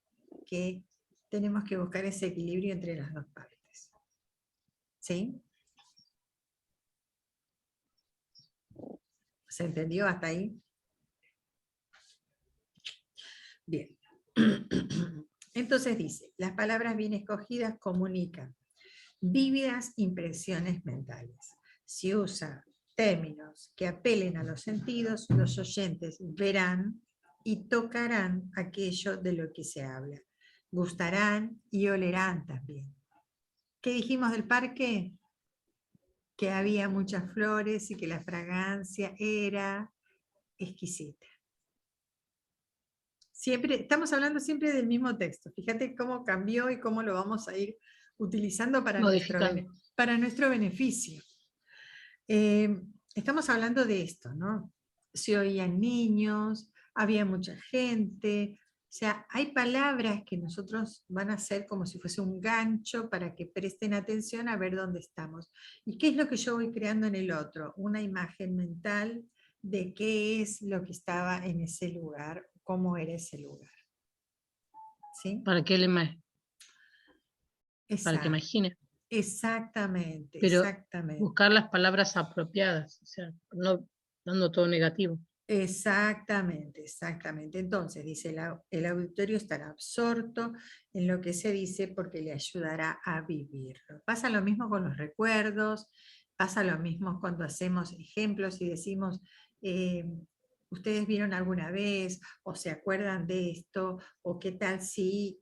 que tenemos que buscar ese equilibrio entre las dos partes. ¿Sí? ¿Se entendió hasta ahí? Bien. Entonces dice, las palabras bien escogidas comunican vívidas impresiones mentales. Si usa términos que apelen a los sentidos, los oyentes verán y tocarán aquello de lo que se habla. Gustarán y olerán también. ¿Qué dijimos del parque? Que había muchas flores y que la fragancia era exquisita. Siempre, estamos hablando siempre del mismo texto. Fíjate cómo cambió y cómo lo vamos a ir utilizando para nuestro beneficio. Estamos hablando de esto, ¿no? Se oían niños, había mucha gente, o sea, hay palabras que nosotros van a ser como si fuese un gancho para que presten atención a ver dónde estamos. ¿Y qué es lo que yo voy creando en el otro? Una imagen mental de qué es lo que estaba en ese lugar, cómo era ese lugar. ¿Sí? Para que para que imagine. Exactamente, pero exactamente. Buscar las palabras apropiadas, o sea, no dando todo negativo. Exactamente, exactamente. Entonces, dice, el auditorio estará absorto en lo que se dice porque le ayudará a vivirlo. Pasa lo mismo con los recuerdos, pasa lo mismo cuando hacemos ejemplos y decimos, ustedes vieron alguna vez, o se acuerdan de esto, o qué tal si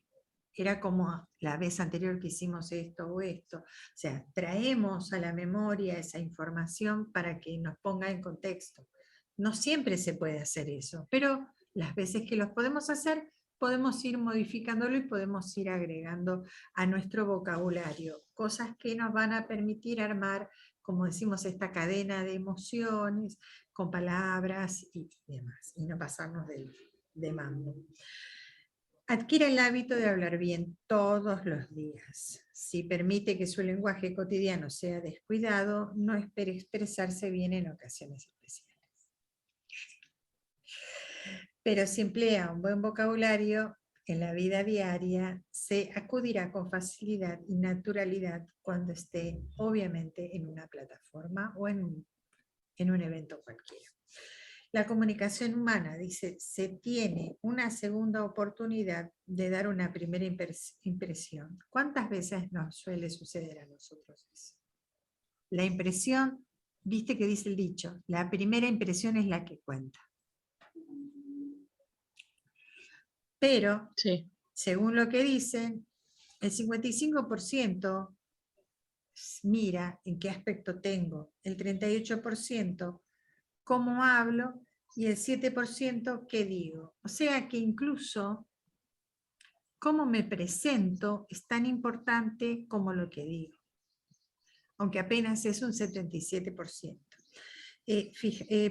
era como la vez anterior que hicimos esto o esto. O sea, traemos a la memoria esa información para que nos ponga en contexto. No siempre se puede hacer eso, pero las veces que los podemos hacer, podemos ir modificándolo y podemos ir agregando a nuestro vocabulario cosas que nos van a permitir armar, como decimos, esta cadena de emociones con palabras y demás, y no pasarnos de mambo. Adquiere el hábito de hablar bien todos los días. Si permite que su lenguaje cotidiano sea descuidado, no espere expresarse bien en ocasiones especiales. Pero si emplea un buen vocabulario en la vida diaria, se acudirá con facilidad y naturalidad cuando esté, obviamente, en una plataforma o en un evento cualquiera. La comunicación humana, dice, se tiene una segunda oportunidad de dar una primera impresión. ¿Cuántas veces nos suele suceder a nosotros eso? La impresión, viste que dice el dicho, la primera impresión es la que cuenta. Pero, sí, según lo que dicen, el 55% mira en qué aspecto tengo, el 38% cómo hablo y el 7% qué digo. O sea que incluso cómo me presento es tan importante como lo que digo, aunque apenas es un 77%.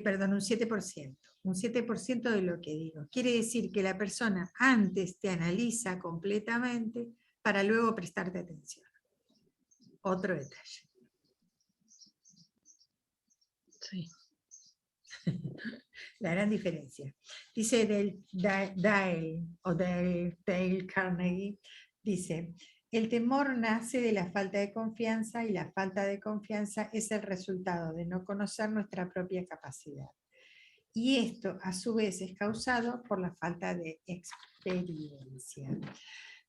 Perdón, un 7%. Un 7% de lo que digo. Quiere decir que la persona antes te analiza completamente para luego prestarte atención. Otro detalle. Sí. La gran diferencia. Dice Dale Carnegie, Dice, el temor nace de la falta de confianza y la falta de confianza es el resultado de no conocer nuestra propia capacidad. Y esto, a su vez, es causado por la falta de experiencia.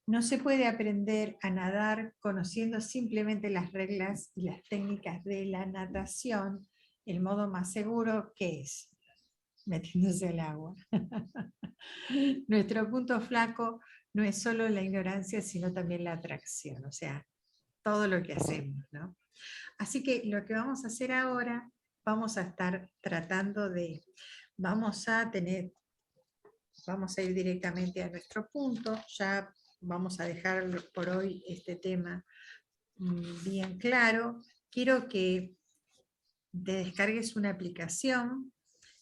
No se puede aprender a nadar conociendo simplemente las reglas y las técnicas de la natación. El modo más seguro, ¿qué es? Metiéndose al agua. Nuestro punto flaco no es solo la ignorancia, sino también la atracción, o sea, todo lo que hacemos, ¿no? Así que lo que vamos a hacer ahora, vamos a estar tratando de, vamos a ir directamente a nuestro punto, ya vamos a dejar por hoy este tema bien claro. Quiero que te descargues una aplicación.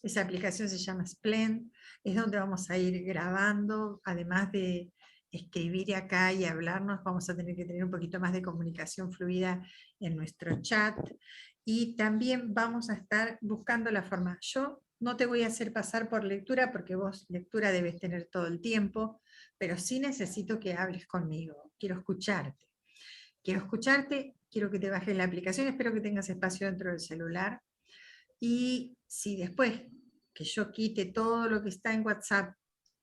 Esa aplicación se llama Splend, es donde vamos a ir grabando, además de escribir acá y hablarnos, vamos a tener que tener un poquito más de comunicación fluida en nuestro chat, y también vamos a estar buscando la forma. Yo no te voy a hacer pasar por lectura, porque vos lectura debes tener todo el tiempo, pero sí necesito que hables conmigo, quiero escucharte. Quiero que te bajes la aplicación, espero que tengas espacio dentro del celular. Y si después que yo quite todo lo que está en WhatsApp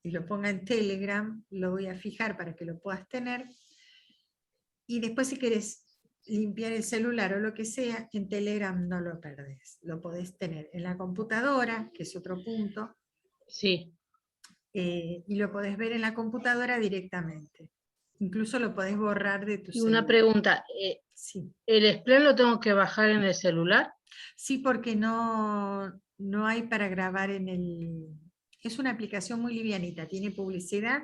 y lo ponga en Telegram, lo voy a fijar para que lo puedas tener. Y después si querés limpiar el celular o lo que sea, en Telegram no lo perdés. Lo podés tener en la computadora, que es otro punto, Sí. y lo podés ver en la computadora directamente. Incluso lo podés borrar de tu Y una celular. pregunta, Sí. ¿el Splend lo tengo que bajar en el celular? Sí, porque no hay para grabar en el... Es una aplicación muy livianita, tiene publicidad,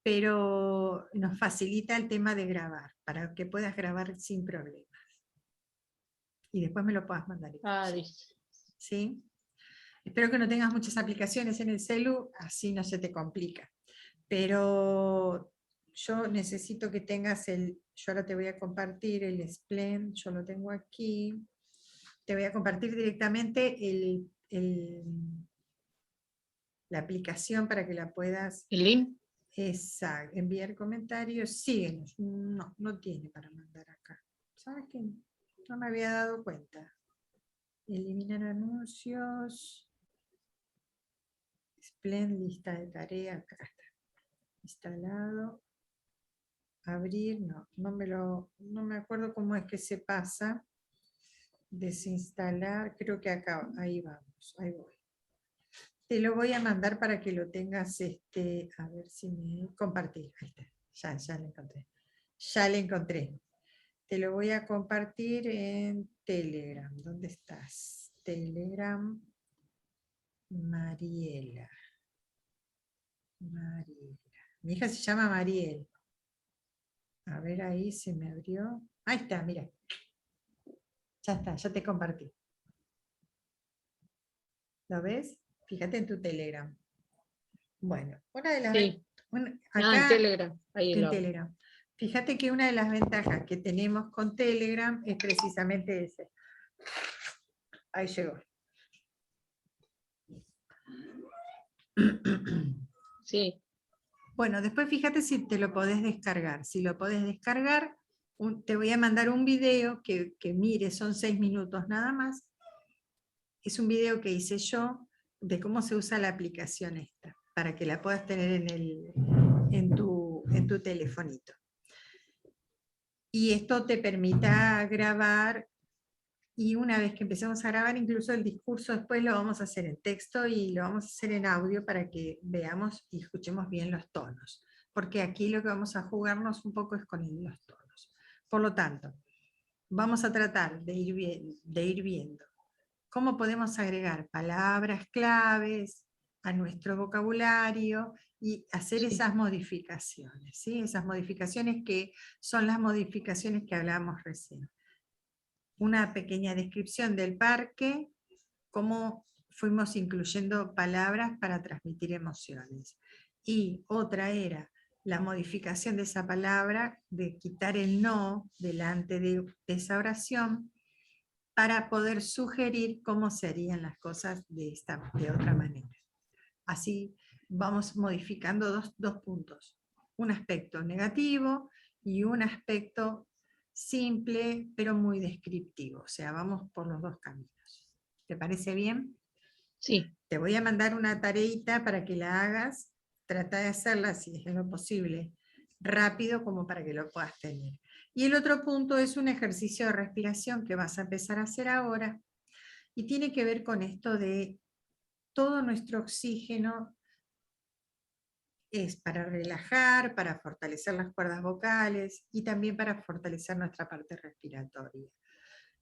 pero nos facilita el tema de grabar, para que puedas grabar sin problemas. Y después me lo puedas mandar. Ah, listo. ¿Sí? Espero que no tengas muchas aplicaciones en el celu, así no se te complica. Pero yo necesito que tengas yo ahora te voy a compartir el Splend, yo lo tengo aquí. Te voy a compartir directamente la aplicación para que la puedas... ¿El link? Exacto, enviar comentarios, síguenos. No, no tiene para mandar acá. ¿Sabes qué? No me había dado cuenta. Eliminar anuncios. Splend, lista de tareas. Acá está. Instalado. Abrir, no me acuerdo cómo es que se pasa. Desinstalar, creo que acá, ahí vamos, ahí voy. Te lo voy a mandar para que lo tengas, a ver si me... Compartir, ahí está, ya lo encontré. Ya lo encontré. Te lo voy a compartir en Telegram. ¿Dónde estás? Telegram, Mariela. Mi hija se llama Mariel. A ver, ahí se me abrió. Ahí está, mira. Ya está, ya te compartí. ¿Lo ves? Fíjate en tu Telegram. Bueno, una de las... Sí. Acá, en Telegram. Ahí en lo hago. Telegram. Fíjate que una de las ventajas que tenemos con Telegram es precisamente ese. Ahí llegó. Sí. Bueno, después fíjate si te lo podés descargar. Si lo podés descargar, te voy a mandar un video que mires, son 6 minutos nada más. Es un video que hice yo de cómo se usa la aplicación esta, para que la puedas tener en tu telefonito. Y esto te permita grabar, y una vez que empecemos a grabar, incluso el discurso después lo vamos a hacer en texto y lo vamos a hacer en audio para que veamos y escuchemos bien los tonos. Porque aquí lo que vamos a jugarnos un poco es con los tonos. Por lo tanto, vamos a tratar de ir viendo cómo podemos agregar palabras claves a nuestro vocabulario y hacer esas modificaciones, ¿sí? Esas modificaciones que son las modificaciones que hablábamos recién. Una pequeña descripción del parque, cómo fuimos incluyendo palabras para transmitir emociones. Y otra era la modificación de esa palabra, de quitar el no delante de esa oración, para poder sugerir cómo se harían las cosas de otra manera. Así vamos modificando dos puntos. un aspecto negativo y un aspecto simple, pero muy descriptivo. O sea, vamos por los dos caminos. ¿Te parece bien? Sí, Te voy a mandar una tareita para que la hagas. Trata de hacerla, si es lo posible, rápido, como para que lo puedas tener. Y el otro punto es un ejercicio de respiración que vas a empezar a hacer ahora, y tiene que ver con esto de todo nuestro oxígeno es para relajar, para fortalecer las cuerdas vocales y también para fortalecer nuestra parte respiratoria.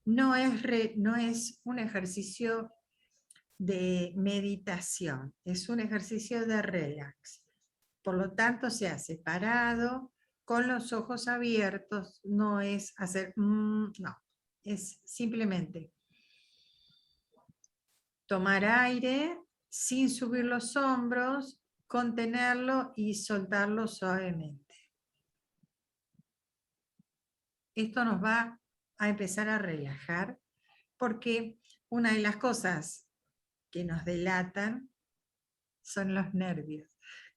No es un ejercicio de meditación, es un ejercicio de relax. Por lo tanto, se hace parado, con los ojos abiertos, no es hacer, no, es simplemente tomar aire sin subir los hombros, contenerlo y soltarlo suavemente. Esto nos va a empezar a relajar, porque una de las cosas que nos delatan son los nervios.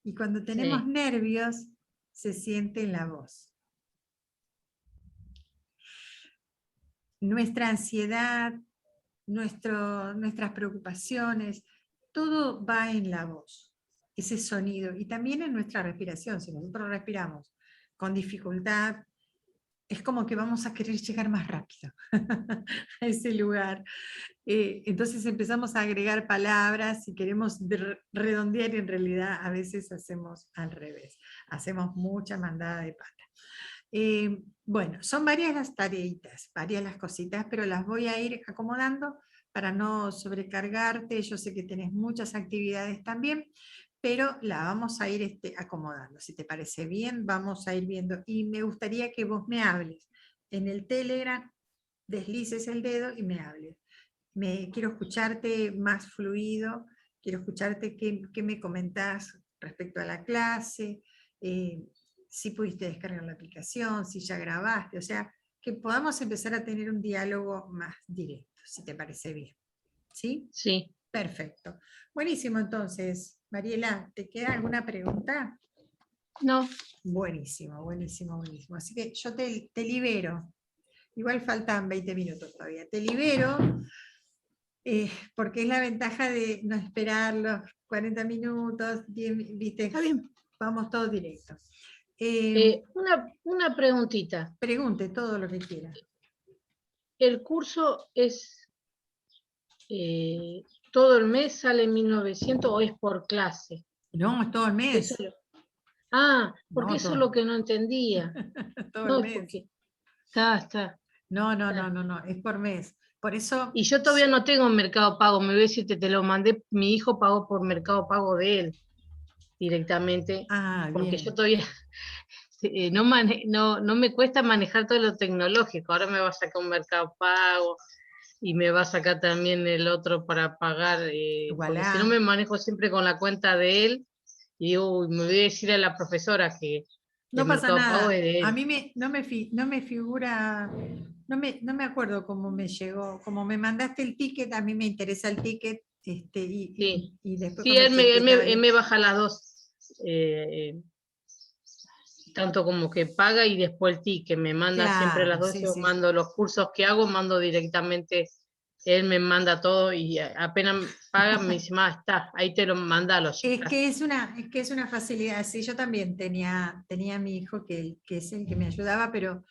Y cuando tenemos sí. nervios, se siente en la voz. Nuestra ansiedad, nuestras preocupaciones, todo va en la voz, ese sonido. Y también en nuestra respiración. Si nosotros respiramos con dificultad, es como que vamos a querer llegar más rápido a ese lugar. Entonces empezamos a agregar palabras y queremos redondear, y en realidad a veces hacemos al revés. Hacemos mucha mandada de pata. Bueno, son varias las tareitas, varias las cositas, pero las voy a ir acomodando para no sobrecargarte. Yo sé que tenés muchas actividades también, pero la vamos a ir acomodando. Si te parece bien, vamos a ir viendo. Y me gustaría que vos me hables en el Telegram, deslices el dedo y me hables. Quiero escucharte más fluido, quiero escucharte qué me comentás respecto a la clase, si pudiste descargar la aplicación, si ya grabaste, o sea, que podamos empezar a tener un diálogo más directo, si te parece bien. ¿Sí? Sí. Perfecto. Buenísimo, entonces, Mariela, ¿te queda alguna pregunta? No, Buenísimo, buenísimo, buenísimo. Así que yo te libero. Igual faltan 20 minutos todavía. Te libero. Porque es la ventaja de no esperar los 40 minutos, 10, ¿viste? está bien. Vamos todos directos. Una preguntita. Pregunte todo lo que quiera. ¿El curso es todo el mes sale 1900 o es por clase? No, es todo el mes. Porque No, eso es lo que no entendía. todo el No es mes. porque. Está. No, Está. es por mes. Por eso. Y yo todavía no tengo Mercado Pago. Me voy a decir que te lo mandé. Mi hijo pagó por Mercado Pago de él directamente. Porque yo Bien. todavía no me cuesta manejar todo lo tecnológico. Ahora me va a sacar un Mercado Pago y me va a sacar también el otro para pagar. Porque si no Voilà. me manejo siempre con la cuenta de él. Y digo, uy, me voy a decir a la profesora que el No pasa Mercado Pago nada. es de A él. mí no me figura, no me acuerdo cómo me llegó, como me mandaste el ticket, a mí me interesa el ticket, Sí, y después sí, cuando chequeé estaba él bien. me baja las dos, tanto como que paga y después el ticket, me manda siempre las Claro, dos, sí, yo sí. mando los cursos que hago, mando directamente, él me manda todo y apenas paga me dice, está, ahí te lo mandalo. Es que es una facilidad, sí, yo también tenía a mi hijo que es el que me ayudaba, pero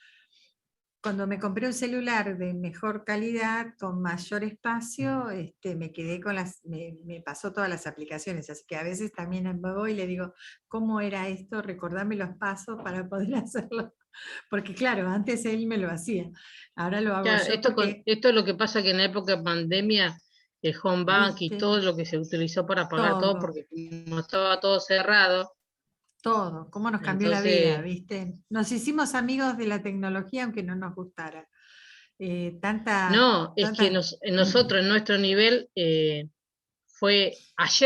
cuando me compré un celular de mejor calidad, con mayor espacio, me quedé con me pasó todas las aplicaciones, así que a veces también me voy y le digo, ¿cómo era esto? Recordame los pasos para poder hacerlo, porque claro, antes él me lo hacía, ahora lo hago Ya, yo porque, esto es lo que pasa que en la época de pandemia, el home bank y viste, todo lo que se utilizó para pagar todo, todo, porque como estaba todo cerrado, todo, cómo nos cambió la vida, entonces, viste. Nos hicimos amigos de la tecnología aunque no nos gustara. Tanta, no, es que tanta... nosotros en nuestro nivel ayer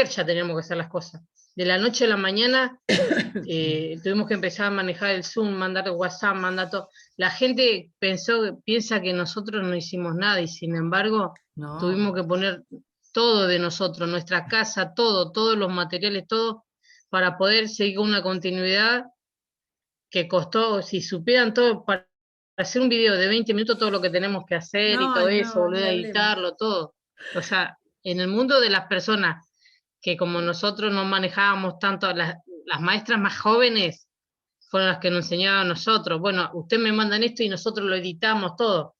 ya teníamos que hacer las cosas. De la noche a la mañana tuvimos que empezar a manejar el Zoom, mandar WhatsApp, mandar todo. La gente piensa que nosotros no hicimos nada y sin embargo tuvimos No, que poner todo de nosotros, nuestra casa, todo, todos los materiales, todo, para poder seguir con una continuidad que costó, si supieran todo, para hacer un video de 20 minutos, todo lo que tenemos que hacer y No, todo ay, eso, no, volver ni a hablemos. editarlo, todo. O sea, en el mundo de las personas que como nosotros no manejábamos tanto, las maestras más jóvenes fueron las que nos enseñaban a nosotros. Bueno, usted me mandan esto y nosotros lo editamos todo.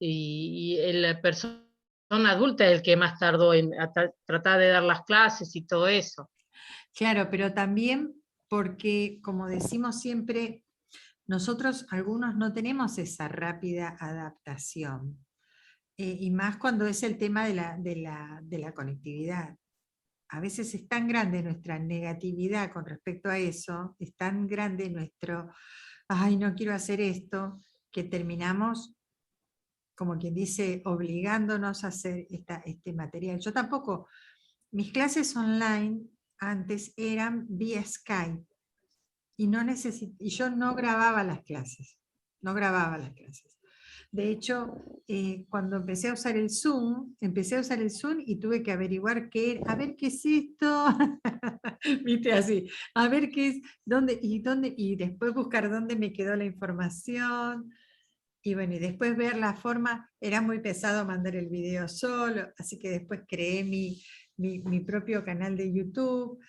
Y la persona adulta es el que más tardó en tratar de dar las clases y todo eso. Claro, pero también porque, como decimos siempre, nosotros algunos no tenemos esa rápida adaptación. Y más cuando es el tema de la conectividad. A veces es tan grande nuestra negatividad con respecto a eso, es tan grande nuestro, ay, no quiero hacer esto, que terminamos, como quien dice, obligándonos a hacer este material. Yo tampoco, mis clases online antes eran vía Skype y, y yo no grababa las clases, no grababa las clases. De hecho, cuando empecé a usar el Zoom y tuve que averiguar qué era, a ver qué es esto, viste así, a ver qué es, dónde, y después buscar dónde me quedó la información, y bueno, y después ver la forma, era muy pesado mandar el video solo, así que después creé mi propio canal de YouTube,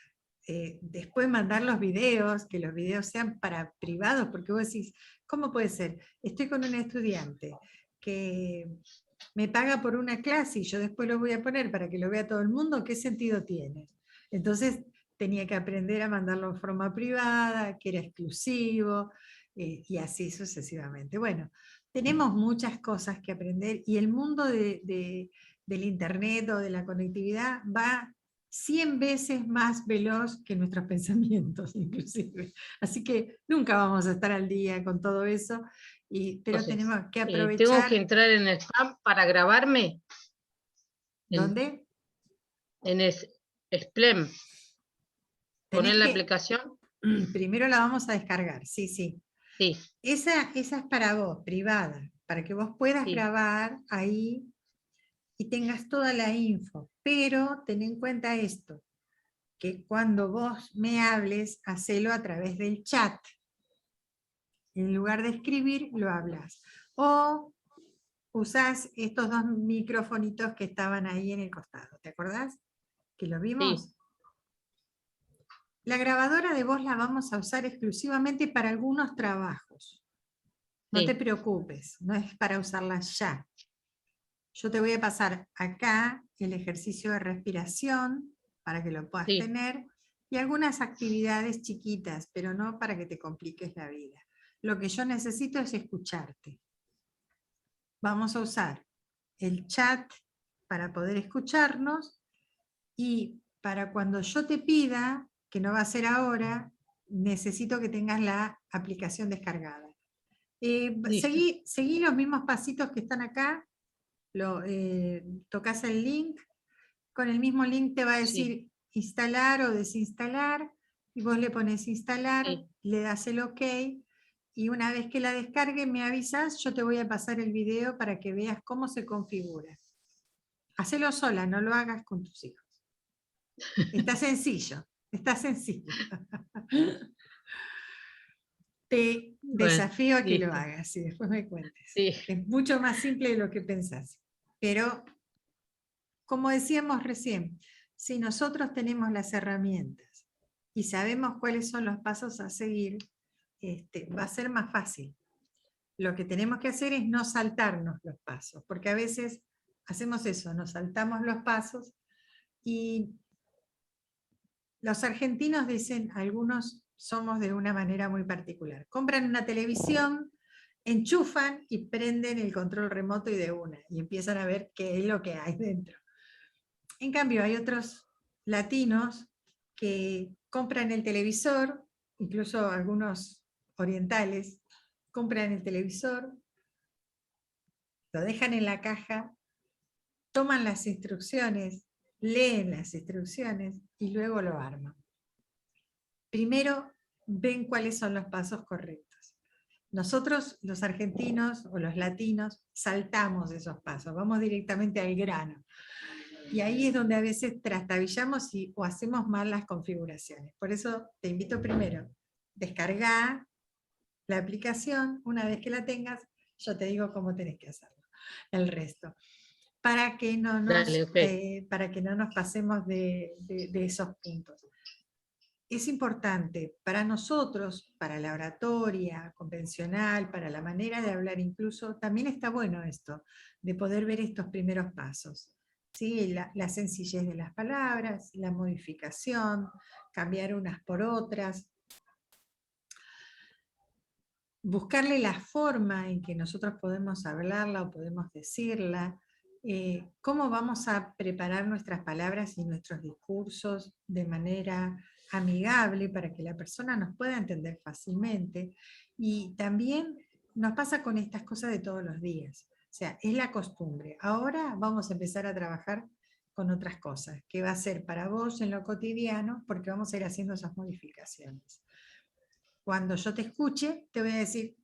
después mandar los videos, que los videos sean para privados, porque vos decís, ¿cómo puede ser? Estoy con un estudiante que me paga por una clase y yo después lo voy a poner para que lo vea todo el mundo, ¿qué sentido tiene? Entonces tenía que aprender a mandarlo en forma privada, que era exclusivo, y así sucesivamente. Bueno, tenemos muchas cosas que aprender y el mundo del internet o de la conectividad va 100 veces más veloz que nuestros pensamientos, inclusive. Así que nunca vamos a estar al día con todo eso, pero Entonces, tenemos que tengo que aprovechar. entrar en el spam para grabarme ¿Dónde? en el Splem, poner Tenés la que, aplicación. primero la vamos a descargar, sí, sí. Sí, Esa es para vos, privada, para que vos puedas sí, grabar ahí y tengas toda la info. Pero ten en cuenta esto, que cuando vos me hables, hacelo a través del chat. En lugar de escribir, lo hablas. O usás estos dos microfonitos que estaban ahí en el costado. ¿Te acordás? ¿Que lo sí, vimos? La grabadora de voz la vamos a usar exclusivamente para algunos trabajos. No te sí, preocupes, no es para usarla ya. Yo te voy a pasar acá el ejercicio de respiración para que lo puedas sí. tener y algunas actividades chiquitas, pero no para que te compliques la vida. Lo que yo necesito es escucharte. Vamos a usar el chat para poder escucharnos y para cuando yo te pida, que no va a ser ahora, necesito que tengas la aplicación descargada. Listo. Seguí los mismos pasitos que están acá, tocas el link, con el mismo link te va a Sí, decir instalar o desinstalar, y vos le pones instalar, sí. le das el OK, y una vez que la descargue me avisas, yo te voy a pasar el video para que veas cómo se configura. Hacelo sola, no lo hagas con tus hijos. Está sencillo, está sencillo. Te Bueno, desafío a que lo listo. hagas y después me cuentes. Sí, Es mucho más simple de lo que pensás. Pero, como decíamos recién, si nosotros tenemos las herramientas y sabemos cuáles son los pasos a seguir, va a ser más fácil. Lo que tenemos que hacer es no saltarnos los pasos, porque a veces hacemos eso, nos saltamos los pasos y los argentinos dicen, algunos somos de una manera muy particular. Compran una televisión, enchufan y prenden el control remoto y de una, y empiezan a ver qué es lo que hay dentro. En cambio, hay otros latinos que compran el televisor, incluso algunos orientales, compran el televisor, lo dejan en la caja, toman las instrucciones, leen las instrucciones y luego lo arman. Primero ven cuáles son los pasos correctos. Nosotros, los argentinos o los latinos, saltamos esos pasos, vamos directamente al grano. Y ahí es donde a veces trastabillamos o hacemos mal las configuraciones. Por eso te invito primero descargá la aplicación, una vez que la tengas, yo te digo cómo tenés que hacerlo, el resto. Para que no Dale, nos pasemos de esos puntos. Es importante para nosotros, para la oratoria convencional, para la manera de hablar incluso, también está bueno esto, de poder ver estos primeros pasos. ¿Sí? La sencillez de las palabras, la modificación, cambiar unas por otras, buscarle la forma en que nosotros podemos hablarla o podemos decirla, cómo vamos a preparar nuestras palabras y nuestros discursos de manera amigable para que la persona nos pueda entender fácilmente. Y también nos pasa con estas cosas de todos los días. O sea, es la costumbre. Ahora vamos a empezar a trabajar con otras cosas, que va a ser para vos en lo cotidiano, porque vamos a ir haciendo esas modificaciones. Cuando yo te escuche, te voy a decir,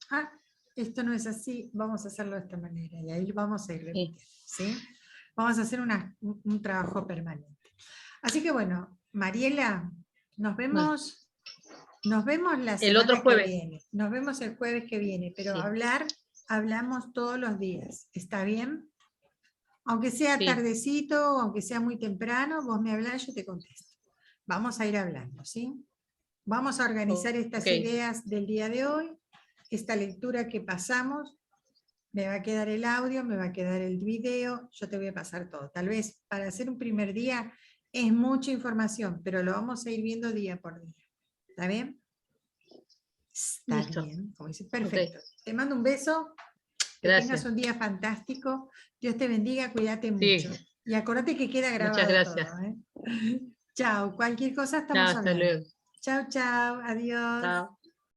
esto no es así, vamos a hacerlo de esta manera. Y ahí vamos a ir repitiendo, ¿sí? Vamos a hacer un trabajo permanente. Así que bueno, Mariela, nos vemos la El otro semana que jueves. viene. Nos vemos el jueves que viene, pero Sí. hablamos todos los días. ¿Está bien? Aunque sea tardecito, aunque sea muy temprano, vos me hablás, yo te contesto. Vamos a ir hablando, ¿sí? Vamos a organizar estas ideas del día de hoy, esta lectura que pasamos, me va a quedar el audio, me va a quedar el video, yo te voy a pasar todo. Tal vez para hacer un primer día es mucha información, pero lo vamos a ir viendo día por día. ¿Está bien? Está Listo. bien, como dice, perfecto. Te mando un beso, que tengas un día fantástico, Dios te bendiga, cuídate mucho. Y acordate que queda grabado. Muchas gracias. Todo, ¿eh? Chao, cualquier cosa estamos Hasta hablando. luego. Chao, chao, adiós. Chao.